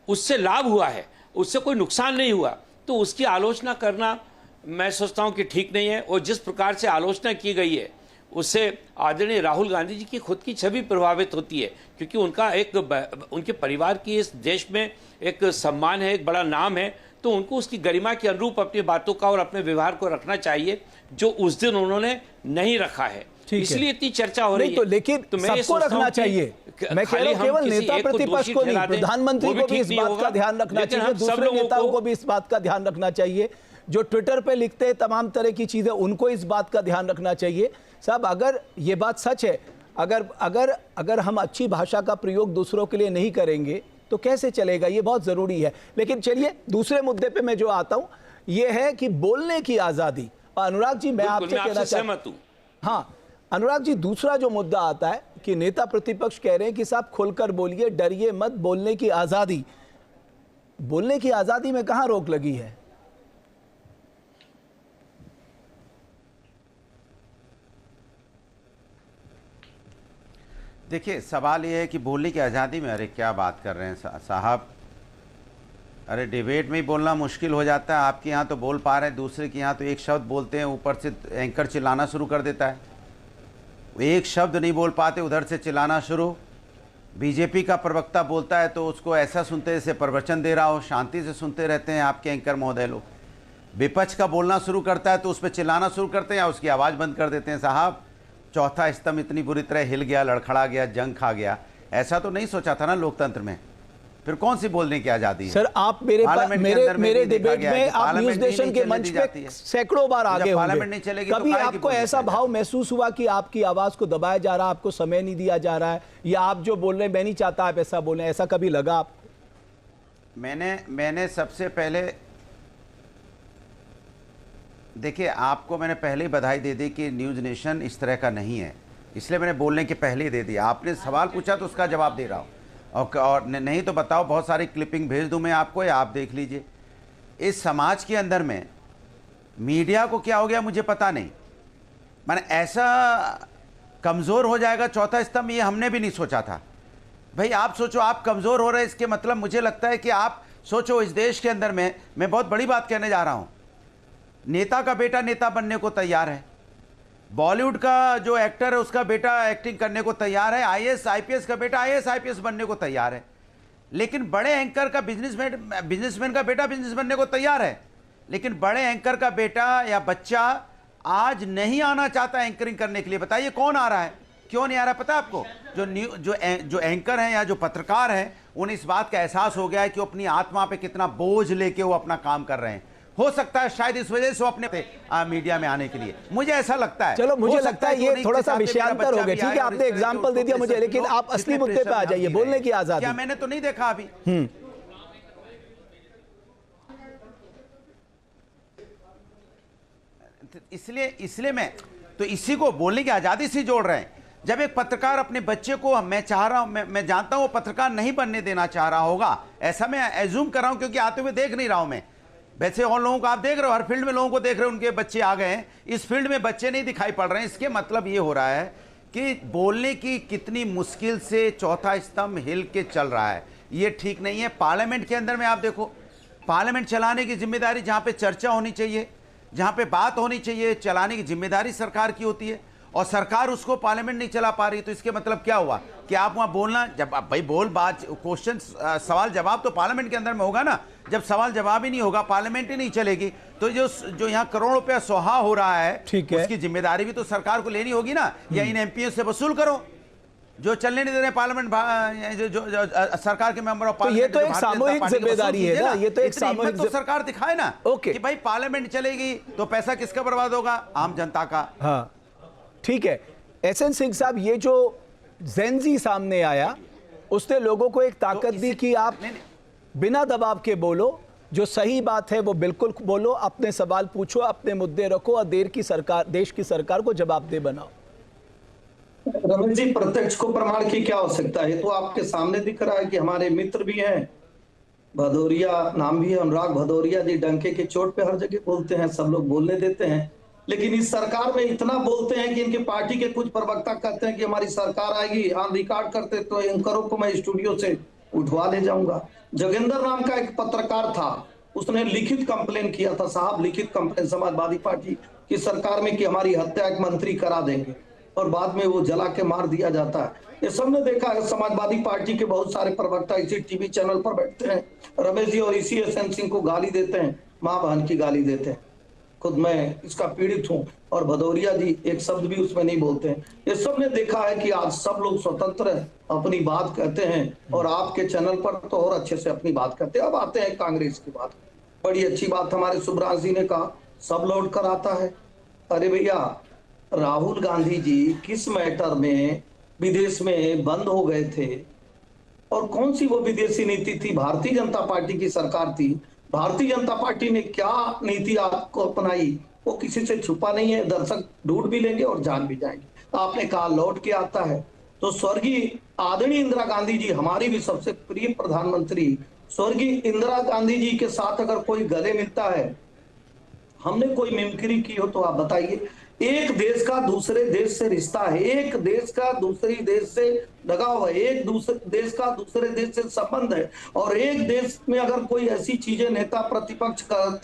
उससे लाभ हुआ है, उससे कोई नुकसान नहीं हुआ, तो उसकी आलोचना करना मैं सोचता हूँ कि ठीक नहीं है। और जिस प्रकार से आलोचना की गई है उससे आदरणीय राहुल गांधी जी की खुद की छवि प्रभावित होती है, क्योंकि उनके परिवार की इस देश में एक सम्मान है, एक बड़ा नाम है, तो उनको उसकी गरिमा के अनुरूप अपनी बातों का और अपने व्यवहार को रखना चाहिए, जो उस दिन उन्होंने नहीं रखा है। इसलिए इतनी चर्चा हो रही है। तो लेकिन सबको रखना चाहिए। मैं कह रहा हूं केवल नेता प्रतिपक्ष को नहीं, प्रधानमंत्री को भी इस बात का ध्यान रखना चाहिए, दूसरे नेताओं को भी इस बात का ध्यान रखना चाहिए, जो ट्विटर पे लिखते हैं तमाम तरह की चीजें उनको इस बात का ध्यान रखना चाहिए। साहब, अगर ये बात सच है, अगर हम अच्छी भाषा का प्रयोग दूसरों के लिए नहीं करेंगे तो कैसे चलेगा? ये बहुत जरूरी है। लेकिन चलिए दूसरे मुद्दे पे मैं जो आता हूं ये है कि बोलने की आजादी। अनुराग जी, मैं आपसे कहना चाहता हूं, हाँ अनुराग जी, दूसरा जो मुद्दा आता है कि नेता प्रतिपक्ष कह रहे हैं कि साहब खुलकर बोलिए, डरिए मत, बोलने की आजादी। बोलने की आजादी में कहां रोक लगी है? देखिए, सवाल ये है कि बोलने की आज़ादी में, अरे क्या बात कर रहे हैं साहब, अरे डिबेट में ही बोलना मुश्किल हो जाता है। आपके यहाँ तो बोल पा रहे हैं, दूसरे के यहाँ तो एक शब्द बोलते हैं, ऊपर से एंकर चिल्लाना शुरू कर देता है। एक शब्द नहीं बोल पाते, उधर से चिल्लाना शुरू। बीजेपी का प्रवक्ता बोलता है तो उसको ऐसा सुनते हैं जैसे प्रवचन दे रहा हो, शांति से सुनते रहते हैं आपके एंकर महोदय लोग। विपक्ष का बोलना शुरू करता है तो उस पर चिल्लाना शुरू करते हैं या उसकी आवाज़ बंद कर देते हैं। साहब, चौथा स्तंभ इतनी बुरी तरह हिल गया, लड़खड़ा गया, जंग खा गया, ऐसा तो नहीं सोचा था ना लोकतंत्र में। फिर कौन सी बोलने की आजादी है? सर आप मेरे डिबेट में आप न्यूज नेशन के मंच पे सैकड़ों बार आगे होंगे, कभी आपको ऐसा भाव महसूस हुआ कि आपकी आवाज को दबाया जा रहा है, आपको समय नहीं दिया जा रहा है, या आप जो बोल रहे हैं मैं नहीं चाहता आप ऐसा बोलें, ऐसा कभी लगा आपको? मैंने सबसे पहले देखिए, आपको मैंने पहले ही बधाई दे दी कि न्यूज नेशन इस तरह का नहीं है, इसलिए मैंने बोलने के पहले ही दे दिया। आपने सवाल पूछा तो उसका जवाब दे रहा हूँ, और नहीं तो बताओ, बहुत सारी क्लिपिंग भेज दूं मैं आपको, या आप देख लीजिए। इस समाज के अंदर में मीडिया को क्या हो गया मुझे पता नहीं, माने ऐसा कमज़ोर हो जाएगा चौथा स्तंभ, ये हमने भी नहीं सोचा था। भाई आप सोचो, आप कमज़ोर हो रहे हैं, इसके मतलब मुझे लगता है कि आप सोचो इस देश के अंदर में, मैं बहुत बड़ी बात कहने जा रहा हूँ, नेता का बेटा नेता बनने को तैयार है, बॉलीवुड का जो एक्टर है उसका बेटा एक्टिंग करने को तैयार है, आईएएस आईपीएस का बेटा आईएएस आईपीएस बनने को तैयार है, लेकिन बड़े एंकर का बिजनेसमैन का बेटा बिजनेस बनने को तैयार है, लेकिन बड़े एंकर का बेटा या बच्चा आज नहीं आना चाहता एंकरिंग करने के लिए। बताइए कौन आ रहा है, क्यों नहीं आ रहा? पता है आपको? जो एंकर हैं या जो पत्रकार हैं, उन्हें इस बात का एहसास हो गया है कि वो अपनी आत्मा पे कितना बोझ लेके वो अपना काम कर रहे हैं। हो सकता है शायद इस वजह से वो अपने मीडिया में आने के लिए, मुझे ऐसा लगता है। चलो मुझे लगता है ये थोड़ा सा विषयांतर हो गया, ठीक है आपने एग्जांपल दे दिया मुझे, लेकिन आप असली मुद्दे पे आ जाइए, बोलने की आजादी। क्या मैंने तो नहीं देखा अभी? इसलिए मैं तो इसी को बोलने की आजादी से जोड़ रहे हैं। जब एक पत्रकार अपने बच्चे को, मैं चाह रहा हूं, मैं जानता हूं वो पत्रकार नहीं बनने देना चाह रहा होगा, ऐसा मैं एज्यूम कर रहा हूं क्योंकि आते हुए देख नहीं रहा हूं मैं। वैसे और लोगों को आप देख रहे हो, हर फील्ड में लोगों को देख रहे हो, उनके बच्चे आ गए हैं, इस फील्ड में बच्चे नहीं दिखाई पड़ रहे हैं। इसके मतलब ये हो रहा है कि बोलने की कितनी मुश्किल से चौथा स्तंभ हिल के चल रहा है, ये ठीक नहीं है। पार्लियामेंट के अंदर में आप देखो, पार्लियामेंट चलाने की जिम्मेदारी, जहाँ पे चर्चा होनी चाहिए, जहाँ पे बात होनी चाहिए, चलाने की जिम्मेदारी सरकार की होती है, और सरकार उसको पार्लियामेंट नहीं चला पा रही। तो इसके मतलब क्या हुआ कि आप वहाँ बोलना, जब आप भाई बात क्वेश्चन सवाल जवाब तो पार्लियामेंट के अंदर में होगा ना, जब सवाल जवाब ही नहीं होगा, पार्लियामेंट ही नहीं चलेगी, तो जो यहाँ करोड़ों रुपया सोहा हो रहा है, उसकी जिम्मेदारी भी तो सरकार को लेनी होगी ना, या इन एमपीओ से वसूल करो जो चलने नहीं दे रहे पार्लियामेंट, जो सरकार के मेंबर ऑफ पार्लियामेंट। तो ये तो एक सामूहिक जिम्मेदारी है ना, ये तो एक सामूहिक तो सरकार दिखाए ना कि भाई पार्लियामेंट चलेगी तो पैसा किसका बर्बाद होगा? आम जनता का। हाँ ठीक है। एसएन सिंह साहब, ये जो जेनजी सामने आया उसने लोगों को एक ताकत दी कि आप बिना दबाव के बोलो, जो सही बात है वो बिल्कुल बोलो, अपने सवाल पूछो, अपने मुद्दे रखो, और देश की सरकार को जवाबदेह बनाओ। रमेश जी, प्रत्यक्ष को प्रमाण की क्या आवश्यकता है? तो आपके सामने दिख रहा है कि हमारे मित्र भी हैं, भदौरिया नाम भी है, अनुराग भदौरिया जी, डंके की चोट पे हर जगह बोलते हैं, सब लोग बोलने देते हैं, लेकिन इस सरकार में इतना बोलते हैं कि इनके पार्टी के कुछ प्रवक्ता कहते हैं कि हमारी सरकार आएगी, ऑन रिकॉर्ड करते तो एंकरों को मैं स्टूडियो से उठवा ले जाऊंगा। जोगेंद्र नाम का एक पत्रकार था, उसने लिखित कंप्लेन किया था, साहब लिखित कंप्लेन समाजवादी पार्टी की सरकार में कि हमारी हत्या एक मंत्री करा देंगे, और बाद में वो जला के मार दिया जाता है। ये सबने देखा है। समाजवादी पार्टी के बहुत सारे प्रवक्ता इसी टीवी चैनल पर बैठते हैं, रमेश जी, और इसी एसएन सिंह को गाली देते हैं, माँ बहन की गाली देते हैं। खुद मैं इसका पीड़ित हूं, और भदौरिया जी एक शब्द भी उसमें नहीं बोलते हैं। ये सब ने देखा है कि आज सब लोग स्वतंत्र अपनी बात कहते हैं, और आपके चैनल पर तो और अच्छे से अपनी बात कहते हैं। अब आते हैं कांग्रेस की बात। बड़ी अच्छी बात हमारे सुब्रांश जी ने कहा, सब लौट कर आता है। अरे भैया, राहुल गांधी जी किस मैटर में विदेश में बंद हो गए थे, और कौन सी वो विदेशी नीति थी? भारतीय जनता पार्टी की सरकार थी, भारतीय जनता पार्टी ने क्या नीति आपको अपनाई वो किसी से छुपा नहीं है, दर्शक ढूंढ भी लेंगे और जान भी जाएंगे। आपने कहा लौट के आता है, तो स्वर्गीय आदरणीय इंदिरा गांधी जी, हमारी भी सबसे प्रिय प्रधानमंत्री, स्वर्गीय इंदिरा गांधी जी के साथ अगर कोई गले मिलता है, हमने कोई मिमिक्री की हो तो आप बताइए। एक देश का दूसरे देश से रिश्ता है, एक देश का दूसरी देश से लगाव है, एक दूसरे देश का दूसरे देश से संबंध है, और एक देश में अगर कोई ऐसी चीजें नेता प्रतिपक्ष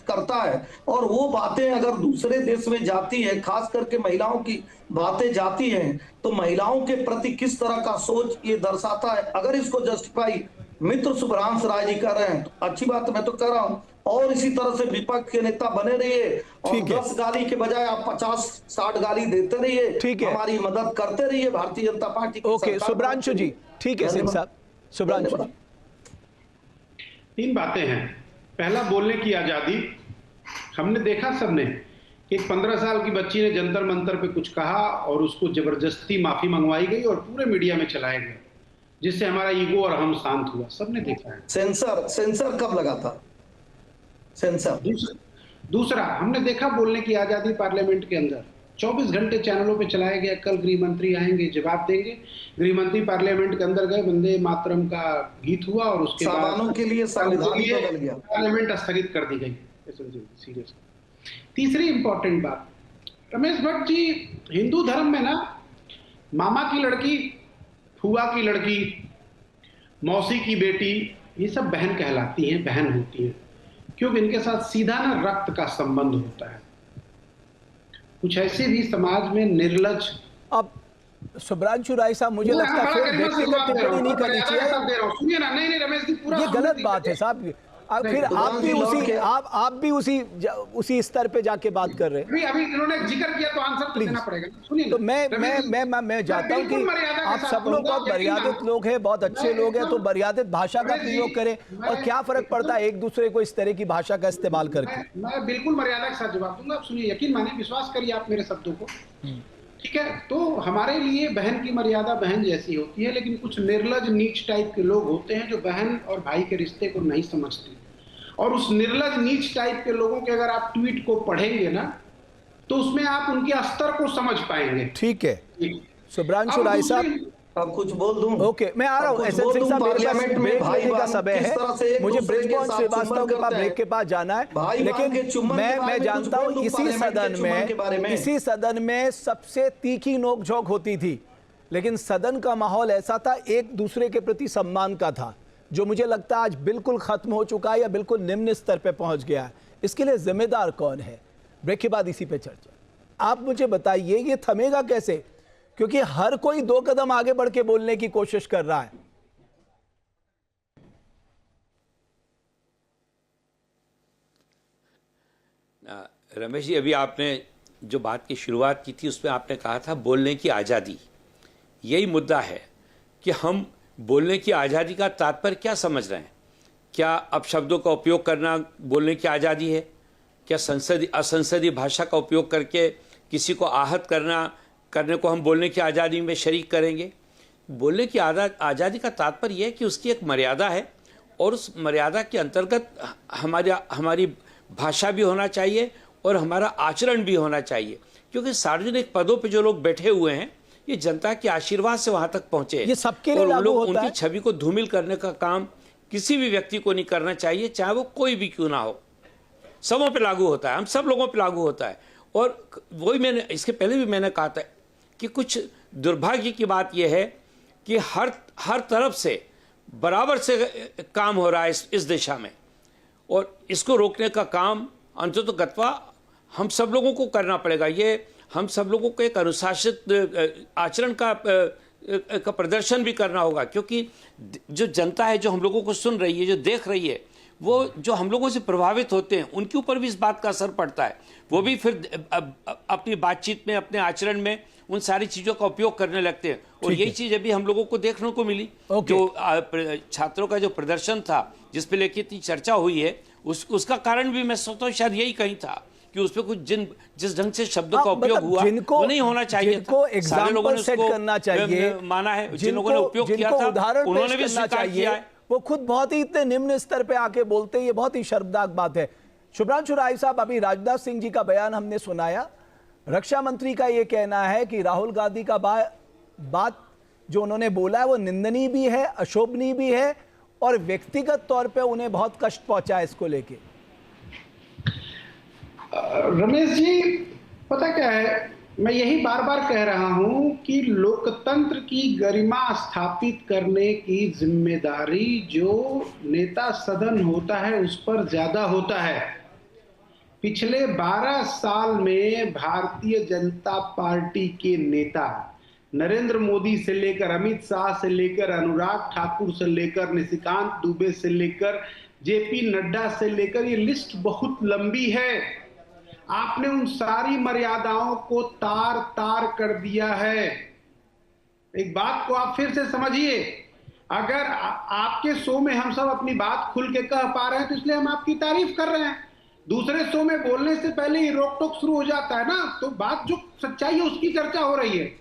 करता है और वो बातें अगर दूसरे देश में जाती है, खास करके महिलाओं की बातें जाती हैं, तो महिलाओं के प्रति किस तरह का सोच ये दर्शाता है। अगर इसको जस्टिफाई मित्र सुब्रांश राय जी कर रहे हैं तो अच्छी बात, मैं तो कह रहा हूँ, और इसी तरह से विपक्ष के नेता बने रहिए, और 10 गाली के बजाय आप 50-60 गाली देते रहिए, हमारी मदद करते रहिए, भारतीय जनता पार्टी की। ओके, सुब्रांशु जी, ठीक है सिंह साहब, सुब्रांशु जी। तीन बातें हैं। पहला, बोलने की आजादी। हमने देखा सबने कि एक 15 साल की बच्ची ने जंतर मंतर पे कुछ कहा और उसको जबरदस्ती माफी मंगवाई गई और पूरे मीडिया में चलाया गया, जिससे हमारा ईगो और हम शांत हुआ। सबने देखा है। सेंसर कब लगा था? सेंसर। दूसरा, हमने देखा बोलने की आजादी पार्लियामेंट के अंदर 24 घंटे चैनलों पे चलाया गया। कल गृह मंत्री आएंगे, जवाब देंगे। गृह मंत्री पार्लियामेंट के अंदर गए, वंदे मातरम का गीत हुआ और उसके बाद के लिए संविधान बदल गया, पार्लियामेंट स्थगित कर दी गई। सीरियस। तीसरी इंपॉर्टेंट बात, रमेश भट्ट जी, हिंदू धर्म में ना मामा की लड़की, फुआ की लड़की, मौसी की बेटी, ये सब बहन कहलाती हैं, बहन होती हैं, क्योंकि इनके साथ सीधा ना रक्त का संबंध होता है। कुछ ऐसे भी समाज में निर्लज। अब शुभ्रांशु राय साहब, मुझे लगता है फिर व्यक्तिगत टिप्पणी नहीं करनी चाहिए। सुनिए ना, नहीं रमेश जी, पूरा ये गलत बात है साहब। अब फिर आप भी उसी स्तर पे जाके बात कर रहे हैं। अभी इन्होंने जिक्र किया तो आंसर तो देना पड़ेगा। सुनिए, तो मैं चाहता हूं कि आप सब लोग बहुत मर्यादित लोग हैं, बहुत अच्छे लोग हैं, तो मर्यादित भाषा का प्रयोग करें। और क्या फर्क पड़ता है एक दूसरे को इस तरह की भाषा का इस्तेमाल करके? मैं बिल्कुल मर्यादा के साथ जवाब दूंगा। आप सुनिए, यकीन मानिए, विश्वास करिए आप मेरे शब्दों को, ठीक है? तो हमारे लिए बहन की मर्यादा बहन जैसी होती है, लेकिन कुछ निर्लज नीच टाइप के लोग होते हैं जो बहन और भाई के रिश्ते को नहीं समझते। और उस निर्लज नीच टाइप के लोगों के अगर आप ट्वीट को पढ़ेंगे ना, तो उसमें आप उनके स्तर को समझ पाएंगे। ठीक है शुभ्रांशु राय साहब, अब कुछ बोल दूं? ओके, मैं आ रहा हूँ। एसएन सिंह साहब, मेरे पास ब्रेक लेने का समय है, मुझे ब्रिजमोहन श्रीवास्तव के पास ब्रेक के पास जाना है। लेकिन मैं जानता हूँ इसी सदन में सबसे तीखी नोकझोंक होती थी, लेकिन सदन का माहौल ऐसा था, एक दूसरे के प्रति सम्मान का था, जो मुझे लगता है आज बिल्कुल खत्म हो चुका है या बिल्कुल निम्न स्तर पे पहुंच गया है। इसके लिए जिम्मेदार कौन है? ब्रेक के बाद इसी पे चर्चा। आप मुझे बताइए, ये थमेगा कैसे? क्योंकि हर कोई 2 कदम आगे बढ़ के बोलने की कोशिश कर रहा है। रमेश जी, अभी आपने जो बात की शुरुआत की थी उसमें आपने कहा था बोलने की आज़ादी। यही मुद्दा है कि हम बोलने की आज़ादी का तात्पर्य क्या समझ रहे हैं। क्या अपशब्दों का उपयोग करना बोलने की आज़ादी है? क्या असंसदीय भाषा का उपयोग करके किसी को आहत करने को हम बोलने की आज़ादी में शरीक करेंगे? बोलने की आज़ादी का तात्पर्य यह है कि उसकी एक मर्यादा है और उस मर्यादा के अंतर्गत हमारी भाषा भी होना चाहिए और हमारा आचरण भी होना चाहिए। क्योंकि सार्वजनिक पदों पर जो लोग बैठे हुए हैं, ये जनता के आशीर्वाद से वहां तक पहुंचे, ये सबके लिए लागू होता है। उनकी छवि को धूमिल करने का काम किसी भी व्यक्ति को नहीं करना चाहिए, चाहे वो कोई भी क्यों ना हो। सबों पे लागू होता है, हम सब लोगों पे लागू होता है। और वही मैंने इसके पहले भी मैंने कहा था कि कुछ दुर्भाग्य की बात यह है कि हर तरफ से बराबर से काम हो रहा है इस दिशा में, और इसको रोकने का काम अंततोगत्वा हम सब लोगों को करना पड़ेगा। ये हम सब लोगों को एक अनुशासित आचरण का प्रदर्शन भी करना होगा, क्योंकि जो जनता है, जो हम लोगों को सुन रही है, जो देख रही है, वो जो हम लोगों से प्रभावित होते हैं, उनके ऊपर भी इस बात का असर पड़ता है। वो भी फिर अपनी बातचीत में, अपने आचरण में उन सारी चीज़ों का उपयोग करने लगते हैं। और यही चीज़ अभी हम लोगों को देखने को मिली। जो छात्रों का जो प्रदर्शन था, जिस पे लेके इतनी चर्चा हुई है, उसका कारण भी मैं सोचता हूँ शायद यही कहीं था कि उसपे कुछ जिस ढंग से शब्दों का उपयोग हुआ वो नहीं होना चाहिए था। सारे लोगों ने सेट करना चाहिए, माना है, जिन लोगों ने उपयोग किया था उन्होंने भी स्वीकार किया है। वो खुद बहुत ही इतने निम्न स्तर पे आके बोलते हैं, ये बहुत ही शर्मनाक बात है। शुभ्रांशु राय साहब, अभी राजनाथ सिंह जी का बयान हमने सुनाया। रक्षा मंत्री का ये कहना है कि राहुल गांधी का बात जो उन्होंने बोला है वो निंदनीय भी है, अशोभनीय भी है, और व्यक्तिगत तौर पे उन्हें बहुत कष्ट पहुंचा है इसको लेके। रमेश जी, पता क्या है, मैं यही बार बार कह रहा हूं कि लोकतंत्र की गरिमा स्थापित करने की जिम्मेदारी जो नेता सदन होता है उस पर ज्यादा होता है। पिछले 12 साल में भारतीय जनता पार्टी के नेता, नरेंद्र मोदी से लेकर अमित शाह से लेकर अनुराग ठाकुर से लेकर निशिकांत दुबे से लेकर जेपी नड्डा से लेकर, ये लिस्ट बहुत लंबी है। आपने उन सारी मर्यादाओं को तार तार कर दिया है। एक बात को आप फिर से समझिए, अगर आपके शो में हम सब अपनी बात खुल के कह पा रहे हैं तो इसलिए हम आपकी तारीफ कर रहे हैं। दूसरे शो में बोलने से पहले ही रोक टोक शुरू हो जाता है ना, तो बात जो सच्चाई है उसकी चर्चा हो रही है।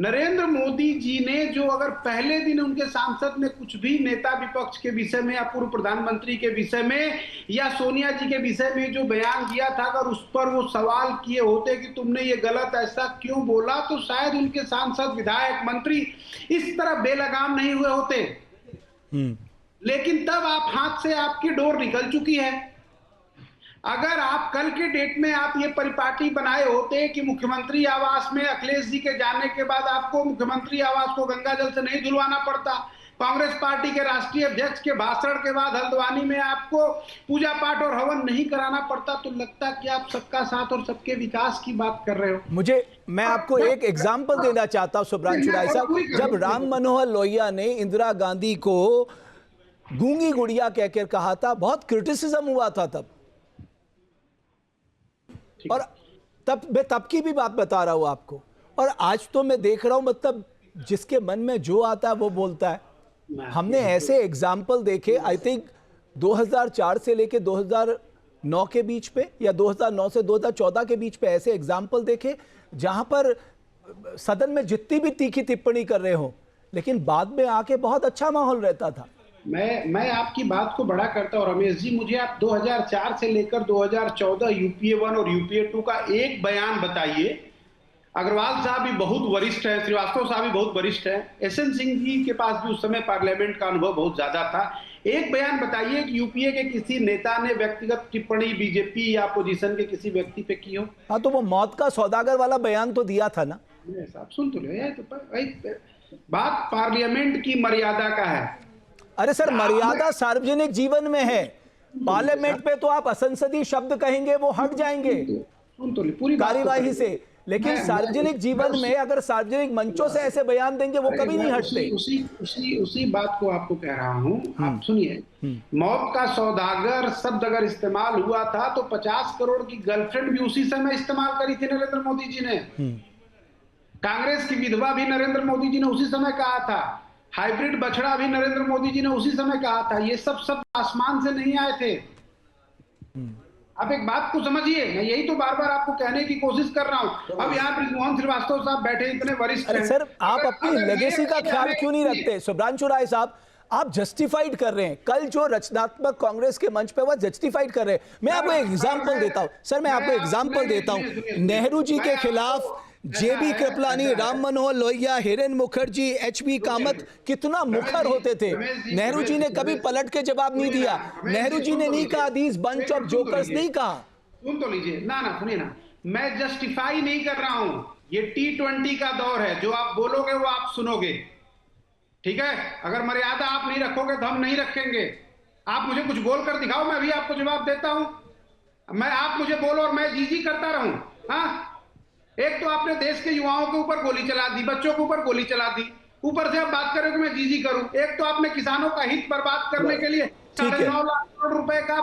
नरेंद्र मोदी जी ने जो अगर पहले दिन उनके सांसद ने कुछ भी नेता विपक्ष के विषय में या पूर्व प्रधानमंत्री के विषय में या सोनिया जी के विषय में जो बयान दिया था, अगर उस पर वो सवाल किए होते कि तुमने ये गलत ऐसा क्यों बोला, तो शायद उनके सांसद विधायक मंत्री इस तरह बेलगाम नहीं हुए होते। लेकिन तब आप हाथ से आपकी डोर निकल चुकी है। अगर आप कल के डेट में आप ये परिपाटी बनाए होते कि मुख्यमंत्री आवास में अखिलेश जी के जाने के बाद आपको मुख्यमंत्री आवास को गंगाजल से नहीं धुलवाना पड़ता, कांग्रेस पार्टी के राष्ट्रीय अध्यक्ष के भाषण के बाद हल्द्वानी में आपको पूजा पाठ और हवन नहीं कराना पड़ता, तो लगता कि आप सबका साथ और सबके विकास की बात कर रहे हो। मैं आपको एक एग्जाम्पल देना चाहता हूं सुब्रांशु राय साहब। जब राम मनोहर लोहिया ने इंदिरा गांधी को गूंगी गुड़िया कहकर कहा था, बहुत क्रिटिसिज्म हुआ था तब, और तब की भी बात बता रहा हूं आपको। और आज तो मैं देख रहा हूं, मतलब जिसके मन में जो आता है वो बोलता है। हमने ऐसे एग्जाम्पल देखे, आई थिंक 2004 से लेके 2009 के बीच पे या 2009 से 2014 के बीच पे ऐसे एग्जाम्पल देखे जहां पर सदन में जितनी भी तीखी टिप्पणी कर रहे हो, लेकिन बाद में आके बहुत अच्छा माहौल रहता था। मैं आपकी बात को बड़ा करता हूं रमेश जी। मुझे आप 2004 से लेकर 2014 यूपीए 1 और यूपीए 2 का एक बयान बताइए। अग्रवाल साहब भी बहुत वरिष्ठ हैं, श्रीवास्तव साहब भी बहुत वरिष्ठ हैं, एसएन सिंह जी के पास भी उस समय पार्लियामेंट का अनुभव बहुत ज्यादा था। एक बयान बताइए कि यूपीए के किसी नेता ने व्यक्तिगत टिप्पणी बीजेपी या अपोजिशन के किसी व्यक्ति पे की हो। हाँ, तो वो मौत का सौदागर वाला बयान तो दिया था ना। साहब सुन तो रहे, तो बात पार्लियामेंट की मर्यादा का है। अरे सर, मर्यादा सार्वजनिक जीवन में है, पार्लियामेंट पे तो आप असंसदीय शब्द कहेंगे वो हट जाएंगे पूरी कार्यवाही से, लेकिन सार्वजनिक जीवन में अगर सार्वजनिक मंचों से ऐसे बयान देंगे वो कभी नहीं हटते। उसी बात को आपको कह रहा हूं। आप सुनिए, मौत का सौदागर शब्द अगर इस्तेमाल हुआ था तो 50 करोड़ की गर्लफ्रेंड भी उसी समय इस्तेमाल करी थी नरेंद्र मोदी जी ने। कांग्रेस की विधवा भी नरेंद्र मोदी जी ने उसी समय कहा था। हाइब्रिड बछड़ा भी नरेंद्र मोदी जी ने उसी समय कहा था। ये सब आसमान से नहीं आए थे। आप एक बात को समझिए, मैं यही तो बार बार आपको कहने की कोशिश कर रहा हूं। अब यहाँ बृजमोहन श्रीवास्तव साहब बैठे, इतने वरिष्ठ हैं। सर, आप अपनी लेगेसी का ख्याल क्यों नहीं रखते? सुब्रांशु राय साहब, आप जस्टिफाइड कर रहे हैं। कल जो रचनात्मक कांग्रेस के मंच पे वो जस्टिफाइड कर रहे हैं। मैं आपको एग्जाम्पल देता हूं सर, मैं आपको एग्जाम्पल देता हूं। नेहरू जी के खिलाफ जेबी कृपलानी, राम मनोहर लोहिया, हिरेन मुखर्जी, एचबी कामत कितना मुखर होते थे। नेहरू जी ने कभी पलट के जवाब नहीं दिया। नेहरू जी ने नहीं कहा दीज बंच ऑफ जोकर्स, नहीं कहा। सुन तो लीजिए ना, सुनिए ना, मैं जस्टिफाई नहीं कर रहा हूं। ये T20 का दौर है, जो आप बोलोगे वो आप सुनोगे, ठीक है? अगर मर्यादा आप नहीं रखोगे तो हम नहीं रखेंगे। आप मुझे कुछ बोल कर दिखाओ, मैं भी आपको जवाब देता हूं। आप मुझे बोलो और मैं जी करता रहूं। हाँ, एक तो आपने देश के युवाओं के ऊपर गोली चला दी, बच्चों के ऊपर गोली चला दी, ऊपर से आप बात कर रहे हो कि मैं जी करूं। एक तो आपने किसानों का हित बर्बाद करने के लिए 9.5 लाख करोड़ रुपए का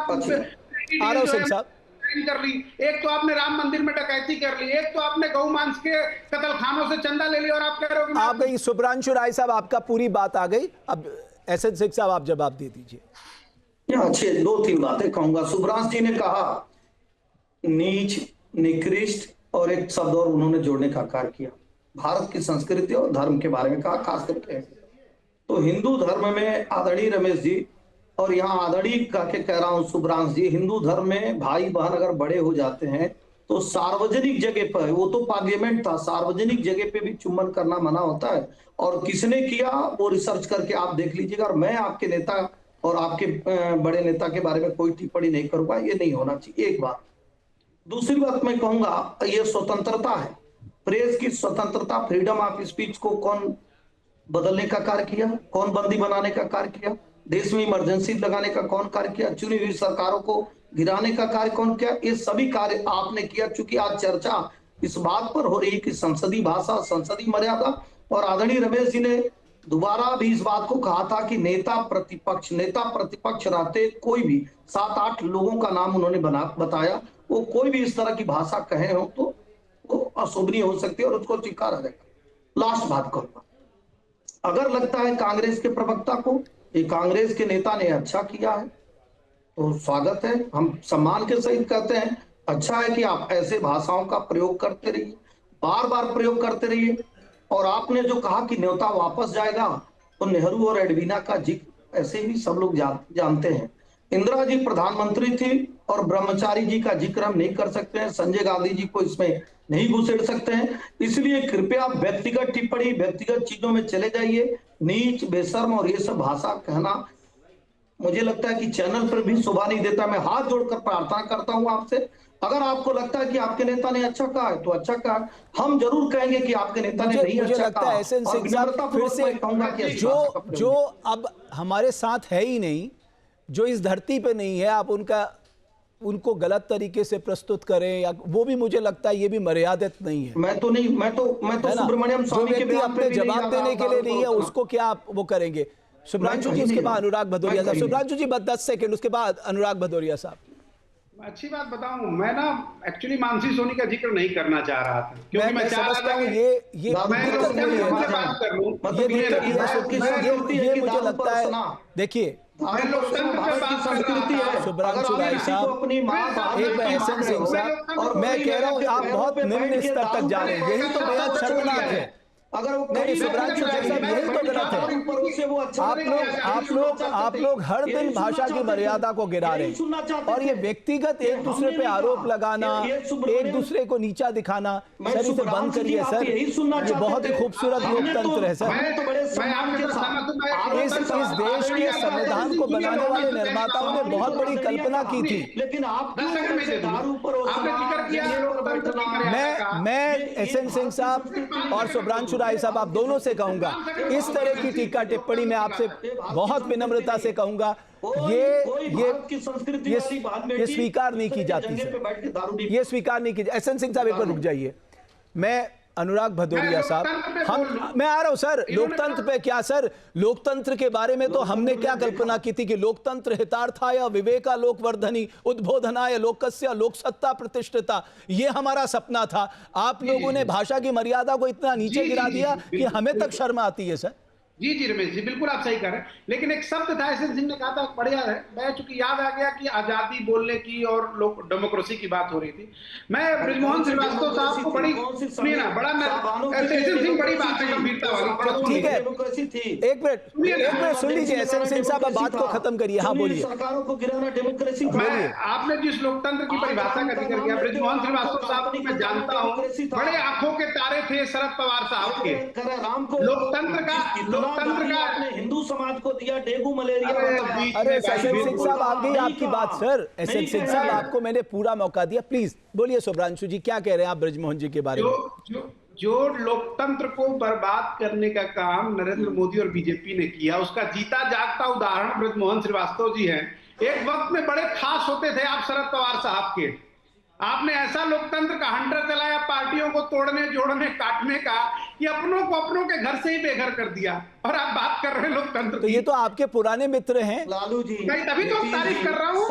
कर ली। एक तो आपने राम मंदिर में डकैती कर ली। एक तो आपने गौ मांस के कत्लखानों से चंदा ले लिया और आप कह रहे हो। आप गई सुब्रांशु राय साहब, आपका पूरी बात आ गई। अब एसएन सिंह साहब आप जवाब दे दीजिए। अच्छे 2-3 बातें कहूंगा। सुब्रांशु जी ने कहा नीच, निकृष्ट और एक शब्द और उन्होंने जोड़ने का कार्य किया, भारत की संस्कृति और धर्म के बारे में कहा, खास करके तो हिंदू धर्म में आदरणीय रमेश जी, और यहाँ आदरणीय करके कह रहा हूँ सुब्रांशु जी, हिंदू धर्म में भाई बहन अगर बड़े हो जाते हैं तो सार्वजनिक जगह पर, वो तो पार्लियामेंट था, सार्वजनिक जगह पे भी चुम्बन करना मना होता है। और किसने किया वो रिसर्च करके आप देख लीजिएगा। और मैं आपके नेता और आपके बड़े नेता के बारे में कोई टिप्पणी नहीं करूंगा, ये नहीं होना चाहिए। एक बात। दूसरी बात मैं कहूंगा, ये स्वतंत्रता है, प्रेस की स्वतंत्रता, फ्रीडम ऑफ स्पीच को कौन बदलने का कार्य किया? कौन बंदी बनाने का कार्य किया? देश में इमरजेंसी लगाने का कौन कार्य किया? चुनी हुई सरकारों को गिराने का कार्य कौन किया? ये सभी कार्य आपने किया। चूंकि आज चर्चा इस बात पर हो रही कि संसदीय भाषा, संसदीय मर्यादा, और आदरणीय रमेश जी ने दोबारा भी इस बात को कहा था कि नेता प्रतिपक्ष रहते कोई भी 7-8 लोगों का नाम उन्होंने बताया, वो कोई भी इस तरह की भाषा कहे हो तो वो अशोभनीय हो सकती है और उसको स्वीकार रहेगा। लास्ट बात कहूंगा, अगर लगता है कांग्रेस के प्रवक्ता को ये कांग्रेस के नेता ने अच्छा किया है तो स्वागत है, हम सम्मान के सहित कहते हैं। अच्छा है कि आप ऐसे भाषाओं का प्रयोग करते रहिए, बार बार प्रयोग करते रहिए। और आपने जो कहा कि न्योता वापस जाएगा, तो नेहरू और एडवीना का जिक्र ऐसे भी सब लोग जानते हैं। इंदिरा जी प्रधानमंत्री थी और ब्रह्मचारी जी का जिक्र हम नहीं कर सकते हैं, संजय गांधी जी को इसमें नहीं घुसेड़ सकते हैं। इसलिए कृपया व्यक्तिगत टिप्पणी, व्यक्तिगत चीजों में चले जाइए। नीच, बेशर्म और ये सब भाषा कहना मुझे लगता है कि चैनल पर भी शोभा नहीं देता। मैं हाथ जोड़कर प्रार्थना करता हूं आपसे, अगर आपको लगता है कि आपके नेता ने अच्छा कहा है तो अच्छा कहा है। हम जरूर कहेंगे कि आपके नेता ने नहीं अच्छा कहा। एसएन सिंह साहब फिर से कहूंगा कि जो अब हमारे साथ है ही नहीं, जो इस धरती पे नहीं है, आप उनको गलत तरीके से प्रस्तुत करें या वो भी मुझे लगता है ये भी मर्यादित नहीं है। मैं तो सुब्रमण्यम स्वामी के बयान पे जवाब देने के लिए नहीं है उसको क्या आप वो करेंगे? सुब्रांशु जी, उसके बाद अनुराग भदौरिया साहब। सुब्रांशु जी 10 सेकंड, उसके बाद अनुराग भदौरिया साहब। अच्छी बात बताऊं, मैं ना एक्चुअली मानसी सोनी का जिक्र नहीं करना चाह रहा था, क्योंकि मैं चाह रहा था कि ये मुझे लगता है, देखिए सुब्रांशु राय साहब, एक एसएन सिंह साहब, मैं कह रहा हूँ आप बहुत निम्न स्तर तक जा रहे हैं, यही तो बेहद शर्मनाक है। अगर वो नहीं, सुब्रांशु राय साहब यही तो गलत है। आप लोग हर दिन भाषा की मर्यादा को गिरा रहे हैं और ये व्यक्तिगत एक दूसरे पे आरोप लगाना, एक दूसरे को नीचा दिखाना, सर इसे बंद करिए सर। ये बहुत ही खूबसूरत लोकतंत्र है सर। इस देश के संविधान को बनाने वाले निर्माताओं ने बहुत बड़ी कल्पना की थी। लेकिन आप मैं एसएन सिंह साहब और सुब्रांशु राय साहब, आप दोनों से कहूंगा, इस तरह की टीका टिप्पणी मैं आपसे बहुत विनम्रता से कहूंगा, ये स्वीकार नहीं की जाती सर, ये स्वीकार नहीं की। एसएन सिंह साहब एक बार रुक जाइए। मैं अनुराग भदौरिया साहब, मैं आ रहा हूं सर। लोकतंत्र पे क्या सर, लोकतंत्र के बारे में तो हमने क्या कल्पना की थी कि लोकतंत्र हितार्थाय विवेका लोकवर्धनी उद्बोधनाय लोकस्य लोकसत्ता प्रतिष्ठिता, ये हमारा सपना था। आप लोगों ने भाषा की मर्यादा को इतना नीचे गिरा दिया कि हमें तक शर्म आती है सर। जी जी रमेश जी, बिल्कुल आप सही कह रहे हैं, लेकिन एक शब्द था एसएन सिंह ने कहा था, बढ़िया है, मैं चूंकि याद आ गया कि आजादी बोलने की और लोक डेमोक्रेसी की बात हो रही थी। मैं बृजमोहन श्रीवास्तव साहब को बड़ी सुनिए ना, बड़ा एसएन सिंह बड़ी बात है गंभीरता वाली, ठीक है, एक मिनट सुन लीजिए एसएन सिंह साहब, बात को खत्म करिए। हाँ बोलिए। सरकारों को गिराना डेमोक्रेसी। आपने जिस लोकतंत्र की परिभाषा का जिक्र किया, बृजमोहन श्रीवास्तव साहब को मैं जानता हूँ, बड़े आंखों के तारे थे शरद पवार साहब के। लोकतंत्र का आपने हिंदू समाज को दिया डेंगू मलेरिया। अरे एसएन सिंह साहब आ गई आपकी बात सर। एसएन सिंह साहब आपको मैंने पूरा मौका दिया, प्लीज बोलिए। सुब्रांशु जी क्या कह रहे हैं आप बृजमोहन जी के बारे में? जो लोकतंत्र को बर्बाद करने का काम नरेंद्र मोदी और बीजेपी ने किया, उसका जीता जागता उदाहरण बृजमोहन श्रीवास्तव जी हैं। एक वक्त में बड़े खास होते थे आप शरद पवार साहब के। आपने ऐसा लोकतंत्र का हंटर चलाया, पार्टियों को तोड़ने, जोड़ने, काटने का, कि अपनों को अपनों के घर से ही बेघर कर दिया, और आप बात कर रहे हैं लोकतंत्र तो ये तो आपके पुराने मित्र हैं लालू जी। तभी तो तारीफ कर रहा हूँ।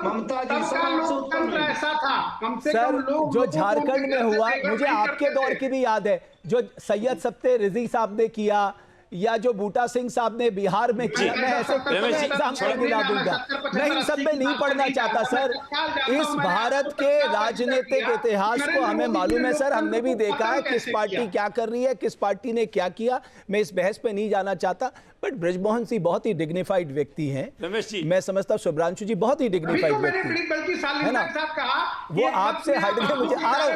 ममता जी, लोकतंत्र ऐसा था, कम से सर, कम लोग जो झारखंड में हुआ, मुझे आपके दौर की भी याद है, जो सैयद सब्ते रिजी साहब ने किया या जो बूटा सिंह साहब ने बिहार में किया। मैं ऐसे एग्जाम्पल दिला दूंगा, मैं इन सब में नहीं पढ़ना चाहता सर। इस भारत के राजनीतिक इतिहास को हमें मालूम है सर, हमने भी देखा है किस पार्टी क्या कर रही है, किस पार्टी ने क्या किया। मैं इस बहस पे नहीं जाना चाहता, बट बृजमोहन सिंह बहुत ही डिग्निफाइड व्यक्ति हैं। मैं समझता हूँ सुब्रांशु जी बहुत ही डिग्निफाइड व्यक्ति है ना, वो आपसे हट गए। मुझे आ रहा हूँ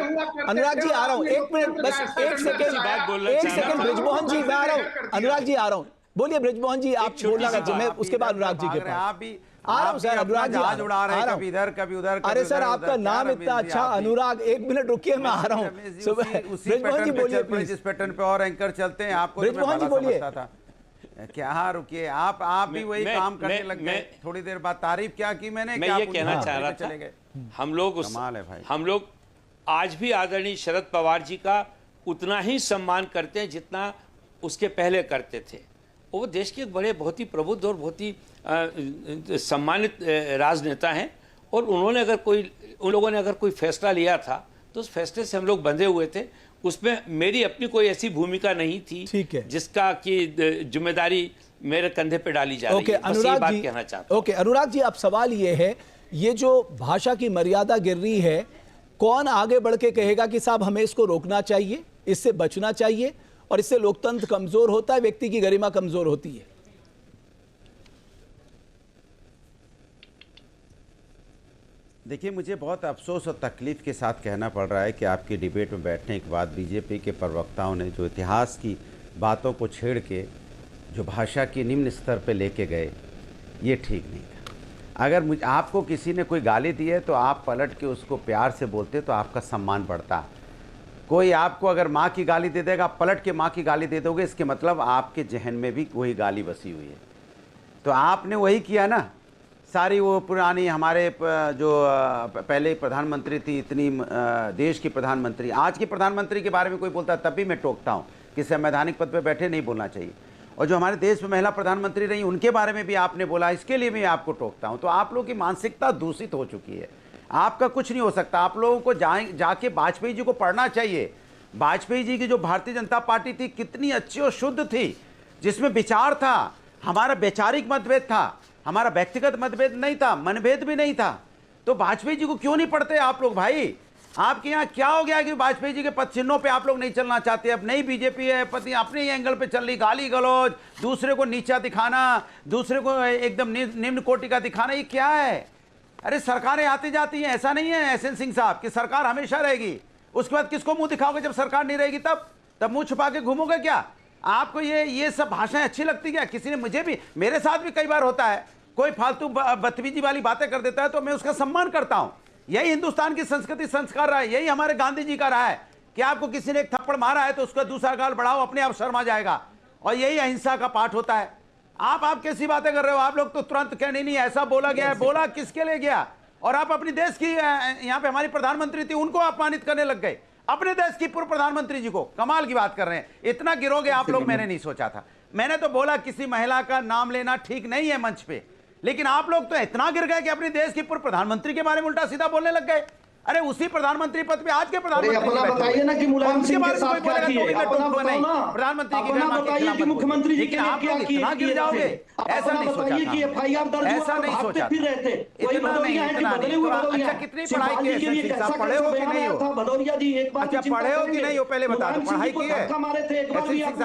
अनुराग जी, आ रहा हूँ, एक मिनट बस, एक सेकेंड बृजमोहन जी, मैं आ रहा हूँ। अनुराग जी आ रहा हूँ, बोलिए बृजमोहन जी, आप बोलना चाहते हैं, उसके बाद अनुराग जी के पास आप भी आ रहा हूँ सर। अनुराग जी आज उड़ा रहे हैं, कभी इधर कभी उधर। अरे सर आपका नाम इतना अच्छा, अनुराग, एक मिनट रुकिए, मैं आ रहा हूँ। बृजमोहन जी बोलिए, जिस पैटर्न पे और एंकर चलते हैं, आपको बृजमोहन जी बोलिए। क्या रुकिए, आप भी वही काम करने लग गए। थोड़ी देर बाद तारीफ क्या की मैंने, मैं ये कहना चाह रहा था, हम लोग आज भी आदरणीय शरद पवार जी का उतना ही सम्मान करते हैं जितना उसके पहले करते थे। वो देश के बड़े बहुत ही प्रबुद्ध और बहुत ही सम्मानित राजनेता हैं, और उन लोगों ने अगर कोई फैसला लिया था तो उस फैसले से हम लोग बंधे हुए थे। उसमें मेरी अपनी कोई ऐसी भूमिका नहीं थी, ठीक है, जिसका कि जिम्मेदारी मेरे कंधे पे डाली जा रही है। बस ये बात कहना चाहता हूं। ओके अनुराग जी, अब सवाल ये है, ये जो भाषा की मर्यादा गिर रही है, कौन आगे बढ़ के कहेगा कि साहब हमें इसको रोकना चाहिए, इससे बचना चाहिए, और इससे लोकतंत्र कमजोर होता है, व्यक्ति की गरिमा कमजोर होती है? देखिए, मुझे बहुत अफसोस और तकलीफ के साथ कहना पड़ रहा है कि आपकी डिबेट में बैठने के बाद बीजेपी के प्रवक्ताओं ने जो इतिहास की बातों को छेड़ के जो भाषा की निम्न स्तर पे लेके गए, ये ठीक नहीं था। अगर मुझे आपको किसी ने कोई गाली दी है तो आप पलट के उसको प्यार से बोलते तो आपका सम्मान बढ़ता। कोई आपको अगर माँ की गाली दे देगा, पलट के माँ की गाली दे दोगे, इसके मतलब आपके जहन में भी वही गाली बसी हुई है। तो आपने वही किया ना, सारी वो पुरानी हमारे जो पहले प्रधानमंत्री थी, इतनी देश की प्रधानमंत्री, आज की प्रधानमंत्री के बारे में कोई बोलता है तब भी मैं टोकता हूँ कि संवैधानिक पद पे बैठे नहीं बोलना चाहिए। और जो हमारे देश में महिला प्रधानमंत्री रही उनके बारे में भी आपने बोला, इसके लिए भी आपको टोकता हूँ। तो आप लोगों की मानसिकता दूषित हो चुकी है, आपका कुछ नहीं हो सकता। आप लोगों को जाके वाजपेयी जी को पढ़ना चाहिए। वाजपेयी जी की जो भारतीय जनता पार्टी थी कितनी अच्छी और शुद्ध थी, जिसमें विचार था, हमारा वैचारिक मतभेद था, हमारा व्यक्तिगत मतभेद नहीं था, मनभेद भी नहीं था। तो वाजपेयी जी को क्यों नहीं पढ़ते आप लोग भाई? आपके यहाँ क्या हो गया कि वाजपेयी जी के पद चिन्हों पे आप लोग नहीं चलना चाहते? अब नई बीजेपी है, पति अपने ही एंगल पे चल रही, गाली गलौज, दूसरे को नीचा दिखाना, दूसरे को एकदम निम्न कोटि का दिखाना, ये क्या है? अरे सरकारें आती जाती हैं, ऐसा नहीं है एसएन सिंह साहब कि सरकार हमेशा रहेगी। उसके बाद किसको मुंह दिखाओगे जब सरकार नहीं रहेगी? तब मुंह छुपा के घूमोगे क्या? आपको ये सब भाषाएं अच्छी लगती क्या? किसी ने, मुझे भी, मेरे साथ भी कई बार होता है, कोई फालतू बदतमीजी वाली बातें कर देता है तो मैं उसका सम्मान करता हूं। यही हिंदुस्तान की संस्कृति संस्कार रहा है, यही हमारे गांधी जी का रहा है कि आपको किसी ने एक थप्पड़ मारा है तो उसका दूसरा गाल बढ़ाओ, अपने आप शर्मा जाएगा। और यही अहिंसा का पाठ होता है। आप कैसी बातें कर रहे हो? आप लोग तो तुरंत कहने नहीं, ऐसा बोला गया है, बोला किसके लिए गया? और आप अपनी देश की, यहाँ पे हमारी प्रधानमंत्री थी, उनको अपमानित करने लग गए, अपने देश की पूर्व प्रधानमंत्री जी को। कमाल की बात कर रहे हैं, इतना गिरोगे आप लोग, मैंने नहीं सोचा था। मैंने तो बोला किसी महिला का नाम लेना ठीक नहीं है मंच पे, लेकिन आप लोग तो इतना गिर गए कि अपने देश की पूर्व प्रधानमंत्री के बारे में उल्टा सीधा बोलने लग गए। अरे उसी प्रधानमंत्री पद पे आज के प्रधानमंत्री बताइए ना कि मुलायम सिंह के साथ क्या किए, प्रधानमंत्री की बताइए कि मुख्यमंत्री जी आप लोग इतना गिर जाओगे, ऐसा नहीं सोचा था, कि एफआईआर दर्ज ऐसा नहीं सोचा फिर रहते। इतना नहीं। अच्छा, कितनी पढ़ाई की है? पढ़े हो कि नहीं हो? भदौरिया जी एक बार, अच्छा, पढ़े हो कि नहीं हो? पहले बता दो, पढ़ाई की है?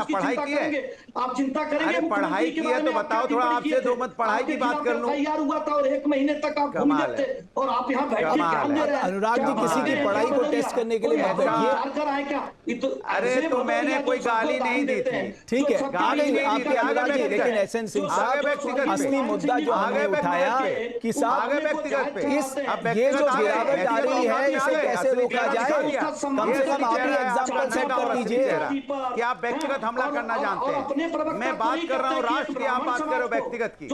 पढ़ाई की है? आप चिंता करेंगे? अरे पढ़ाई की है तो बताओ, थोड़ा आपसे दो मत पढ़ाई की बात कर लूं। एफआईआर हुआ था और 1 महीने तक आप घूम जाते और आप यहाँ बैठ के ज्ञान दे रहे हैं। अनुराग जी, किसी की पढ़ाई को टेस्ट करने के लिए मत बैठिए। अरे तो मैंने कोई गाली नहीं दी थी, ठीक है, गाली आपके अनुराग जी, लेकिन एसएन सिंह साहब असली मुद्दा जो हमने उठाया कि साहब ये जो गिरावट आ रही है इसे कैसे रोका जाए, कम से कम आप ही एग्जाम्पल सेट कर दीजिए कि आप व्यक्तिगत हमला करना जानते हैं। मैं बात कर रहा हूँ राष्ट्र की, आप बात करो व्यक्तिगत की।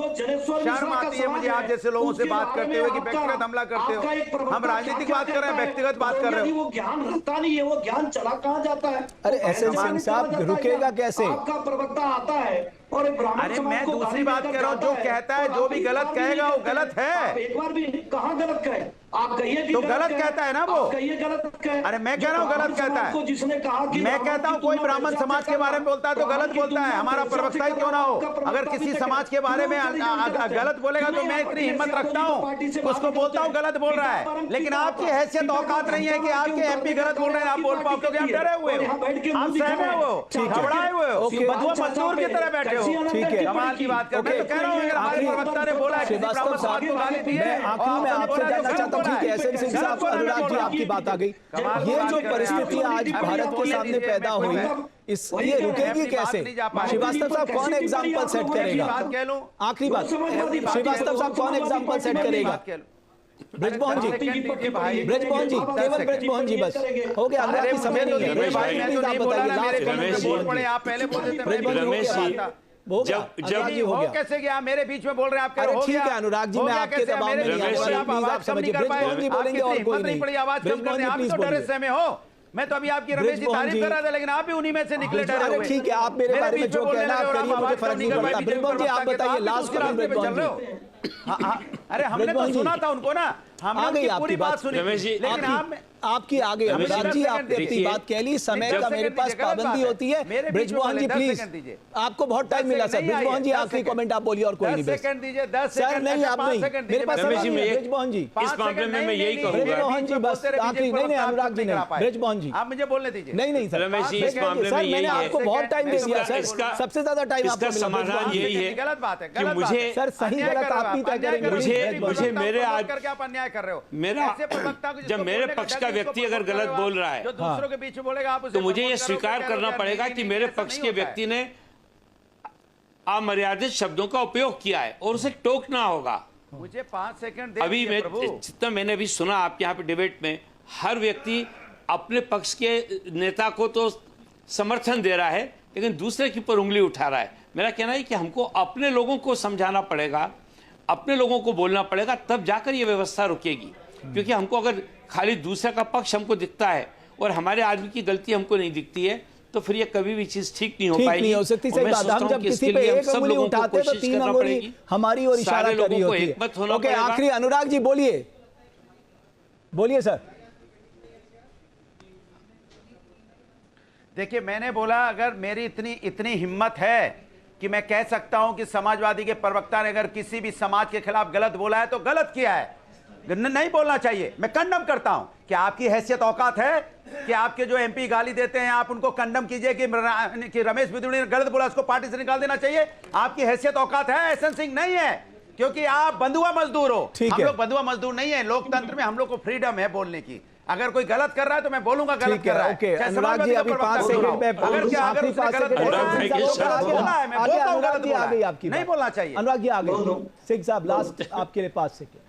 शर्म आती है मुझे आप जैसे लोगों से बात करते हुए कि व्यक्तिगत हमला करते हो। हम राजनीतिक बात कर रहे हैं, व्यक्तिगत बात कर रहे हो। वो ज्ञान रहता नहीं है, वो ज्ञान चला कहाँ जाता है? अरे एसएन सिंह साहब, रुकेगा कैसे? आपका प्रवक्ता आता है और अरे मैं दूसरी बात कह रहा हूँ, जो कहता है, जो भी गलत कहेगा वो गलत है। एक बार भी कहाँ गलत कहे? आप कहिए कि तो गलत कहता है ना वो। कहिए गलत कहे। अरे मैं कह रहा हूँ गलत कहता है। जिसने कहा कि मैं कहता हूँ कोई ब्राह्मण समाज के बारे में बोलता है तो गलत बोलता है, हमारा प्रवक्ता ही क्यों ना हो। अगर किसी समाज के बारे में गलत बोलेगा तो मैं इतनी हिम्मत रखता हूँ, उसको बोलता हूँ गलत बोल रहा है। लेकिन आपकी हैसियत औकात नहीं है कि आपके एमपी गलत बोल रहे हैं, आप बोल पाओ, क्योंकि आप डरे हुए हो, आप सहमे हुए हो, घबराए हुए हो, बधुआ मजदूर की तरह बैठे हो। ठीक है, कमाल की बात कर, मैं तो कह रहा हूँ अगर हमारे प्रवक्ता ने बोला है कि ब्राह्मण समाज को गाली दी है, आखिर में आपसे जानना चाहता हूँ, ठीक है एसएन सिंह साहब, अनुराग जी आपकी बात आ गई, ये जो परिस्थितियां आज भारत के सामने पैदा हुई, ये रुकेगी कैसे? श्रीवास्तव साहब कौन एग्जाम्पल सेट करेगा? आखिरी बात, श्रीवास्तव साहब कौन एग्जाम्पल सेट करेगा? ब्रजमोहन जी, ब्रजमोहन जी, केवल ब्रजमोहन जी, बस हो गया, अनुराग की समय नहीं है। जब कैसे गया मेरे बीच में बोल रहे हैं आप? ठीक है अनुराग जी, मैं आपके दबाव में नहीं आऊंगा, प्लीज आप समझिए। ब्रजमोहन जी बोलेंगे और कोई नहीं। ब्रजमोहन जी प्लीज बोलिए। मैं तो अभी आपकी रमेश जी तारीफ कर रहा था, लेकिन आप भी उन्हीं में से निकले डरे हुए। ठीक है, आप मेरे बारे में जो कहना आप करिए, मुझे फर्क नहीं पड़ता। ब्रजमोहन जी आप बताइए, लास्ट कमेंट ब्रजमोहन जी। अरे हमने तो सुना था उनको ना, हमने पूरी बात सुनी, लेकिन आपकी आगे अनुराग जी, आपने अपनी बात कह ली, समय का मेरे पास पाबंदी होती है। ब्रिजमोहन जी प्लीज, आपको बहुत टाइम मिला सर। ब्रिजमोहन जी आखिरी कमेंट आप बोलिए और कोई नहीं। 10 सेकंड दीजिए, 10 सर सेकंड नहीं, आप नहीं, मेरे पास रमेश जी, ब्रिजमोहन जी इस मामले में मैं यही कहूंगा। ब्रिजमोहन जी बस आखिरी, नहीं अनुराग जी नहीं, ब्रिजमोहन जी आप मुझे बोलने दीजिए। नहीं सर, रमेश जी, इस मामले में सर यही मैंने है। आपको बहुत टाइम दे दिया सर, इसका- सबसे ज्यादा टाइम आपको इसका मिला। समाधान यही है गलत बात है, कि गलत मुझे- बात है। सर सही अन्याय गलत कर रहे हो आप ही आप, तय अन्याय कर करेंगे। रहे हो। मुझे मेरे आज करके आप अन्याय कर रहे हो। मेरा ऐसे प्रवक्ता को जिसको जब मेरे बोलने का पक्ष डर का है, जिसको व्यक्ति अगर प्रमोट कर गलत रहे हो बोल रहा आप, है जो दूसरों के बीच में बोलेगा आप उसे तो मुझे ये प्रमोट स्वीकार करोगे, करना क्या पड़ेगा नहीं, कि नहीं, मेरे ऐसा पक्ष नहीं के होता है। व्यक्ति ने अमर्यादित शब्दों का उपयोग किया है और उसे टोकना होगा। मुझे 5 सेकंड दे अभी दीजिए, मैं प्रभु। जितना मैंने अभी सुना आप यहाँ पे डिबेट में, हर व्यक्ति अपने पक्ष के नेता को तो समर्थन दे रहा है लेकिन दूसरे के ऊपर उंगली उठा रहा है। मेरा कहना है कि हमको अपने लोगों को समझाना पड़ेगा, अपने लोगों को बोलना पड़ेगा, तब जाकर ये व्यवस्था रुकेगी। क्योंकि हमको अगर खाली दूसरे का पक्ष हमको दिखता है और हमारे आदमी की गलती हमको नहीं दिखती है तो फिर ये कभी भी चीज ठीक नहीं हो पाएगी। नहीं हो सकती। और सही मैं बात, सोचता हम हूं जब कि इसके किसी पे लिए हम एक सब अंगुली लोगों को उठाते हैं तो कोशिश 3 करना अंगुली पड़ेगी। हमारी और इशारा सारे कर रही लोगों को होती है। एकमत होना ओके, पड़ेगा। आखिरी अनुराग जी बोलिए, बोलिए सर। देखिए, मैंने बोला अगर मेरी इतनी हिम्मत है कि मैं कह सकता हूं कि समाजवादी के प्रवक्ता ने अगर किसी भी समाज के खिलाफ गलत बोला है तो गलत किया है, नहीं बोलना चाहिए। मैं कंडम करता हूं। क्या आपकी हैसियत औकात है कि आपके जो एमपी गाली देते हैं आप उनको कंडम कीजिए कि रमेश बिदुड़ी ने गलत बोला उसको पार्टी से निकाल देना चाहिए? आपकी हैसियत औकात है? एहसन सिंह नहीं है, क्योंकि आप बंधुआ मजदूर हो। हम लोग बंधुआ मजदूर नहीं है। लोकतंत्र में हम लोग को फ्रीडम है बोलने की। अगर कोई गलत कर रहा है तो मैं बोलूंगा गलत कर रहा है। ओके, चाहे अनुराग जी समाजवादी का अभी प्रवक्ता 5 क्यों ना हो। सेकंड में अगर उसने गलत बोला है, मैं बोलता हूं गलत बोला है। आपकी नहीं बोलना चाहिए। अनुराग जी आगे, सिंह साहब लास्ट आपके लिए 5 सेकंड।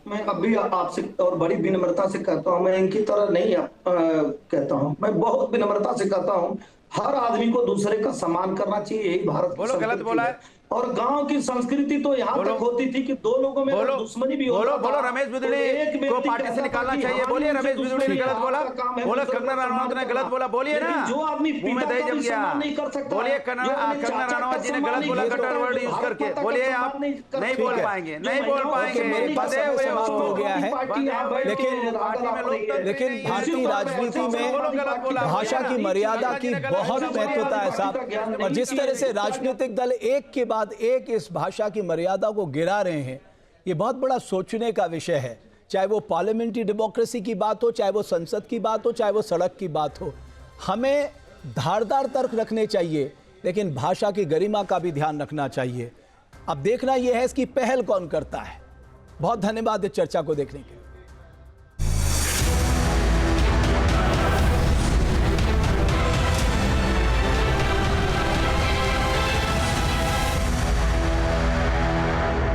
मैं अभी आपसे और बड़ी विनम्रता से कहता हूं, मैं इनकी तरह नहीं कहता हूं, मैं बहुत विनम्रता से कहता हूं, हर आदमी को दूसरे का सम्मान करना चाहिए, यही भारत की बोलो, गलत बोला है। और गांव की संस्कृति तो यहाँ तक होती थी कि 2 लोगों में अगर दुश्मनी भी होता बोलो था, रमेश बिदुड़ी तो एक को व्यक्ति पार्टी से कहता निकालना था कि चाहिए। हाँ, बोलिए इनसे रमेश बिदुड़ी ने दुश्मनी गलत है, बोला। आपका काम है बोलो दूसरे कंगना का रनौत ने सम्मान गलत बोला। बोलिए लेकिन ना, जो आदमी मुंह में पिता दही का जम भी गया। सम्मान नहीं कर सकता, बोलिए जो कंगना अपने चाचा रनौत का जी ने सम्मान गलत नहीं बोला कर कटर सकता, वर्ड जो यूज भारत करके। माता का बोलिए सम्मान आप नहीं कर नहीं सकता, बोल जो पाएंगे, महिलाओं नहीं बोल के पाएंगे। सम्मान नहीं कर समय सकता, समाप्त हो गया है। पार्टी यहाँ बैठ के लेकिन भारतीय राजनीति में भाषा की मर्यादा की बहुत महत्वता है साहब, और जिस तरह से राजनीतिक दल एक के बाद एक इस भाषा की मर्यादा को गिरा रहे हैं, ये बहुत बड़ा सोचने का विषय है। चाहे वो पार्लियामेंट्री डेमोक्रेसी की बात हो, चाहे वो संसद की बात हो, चाहे वो सड़क की बात हो, हमें धारदार तर्क रखने चाहिए, लेकिन भाषा की गरिमा का भी ध्यान रखना चाहिए। अब देखना यह है इसकी पहल कौन करता है। बहुत धन्यवाद इस चर्चा को देखने के लिए।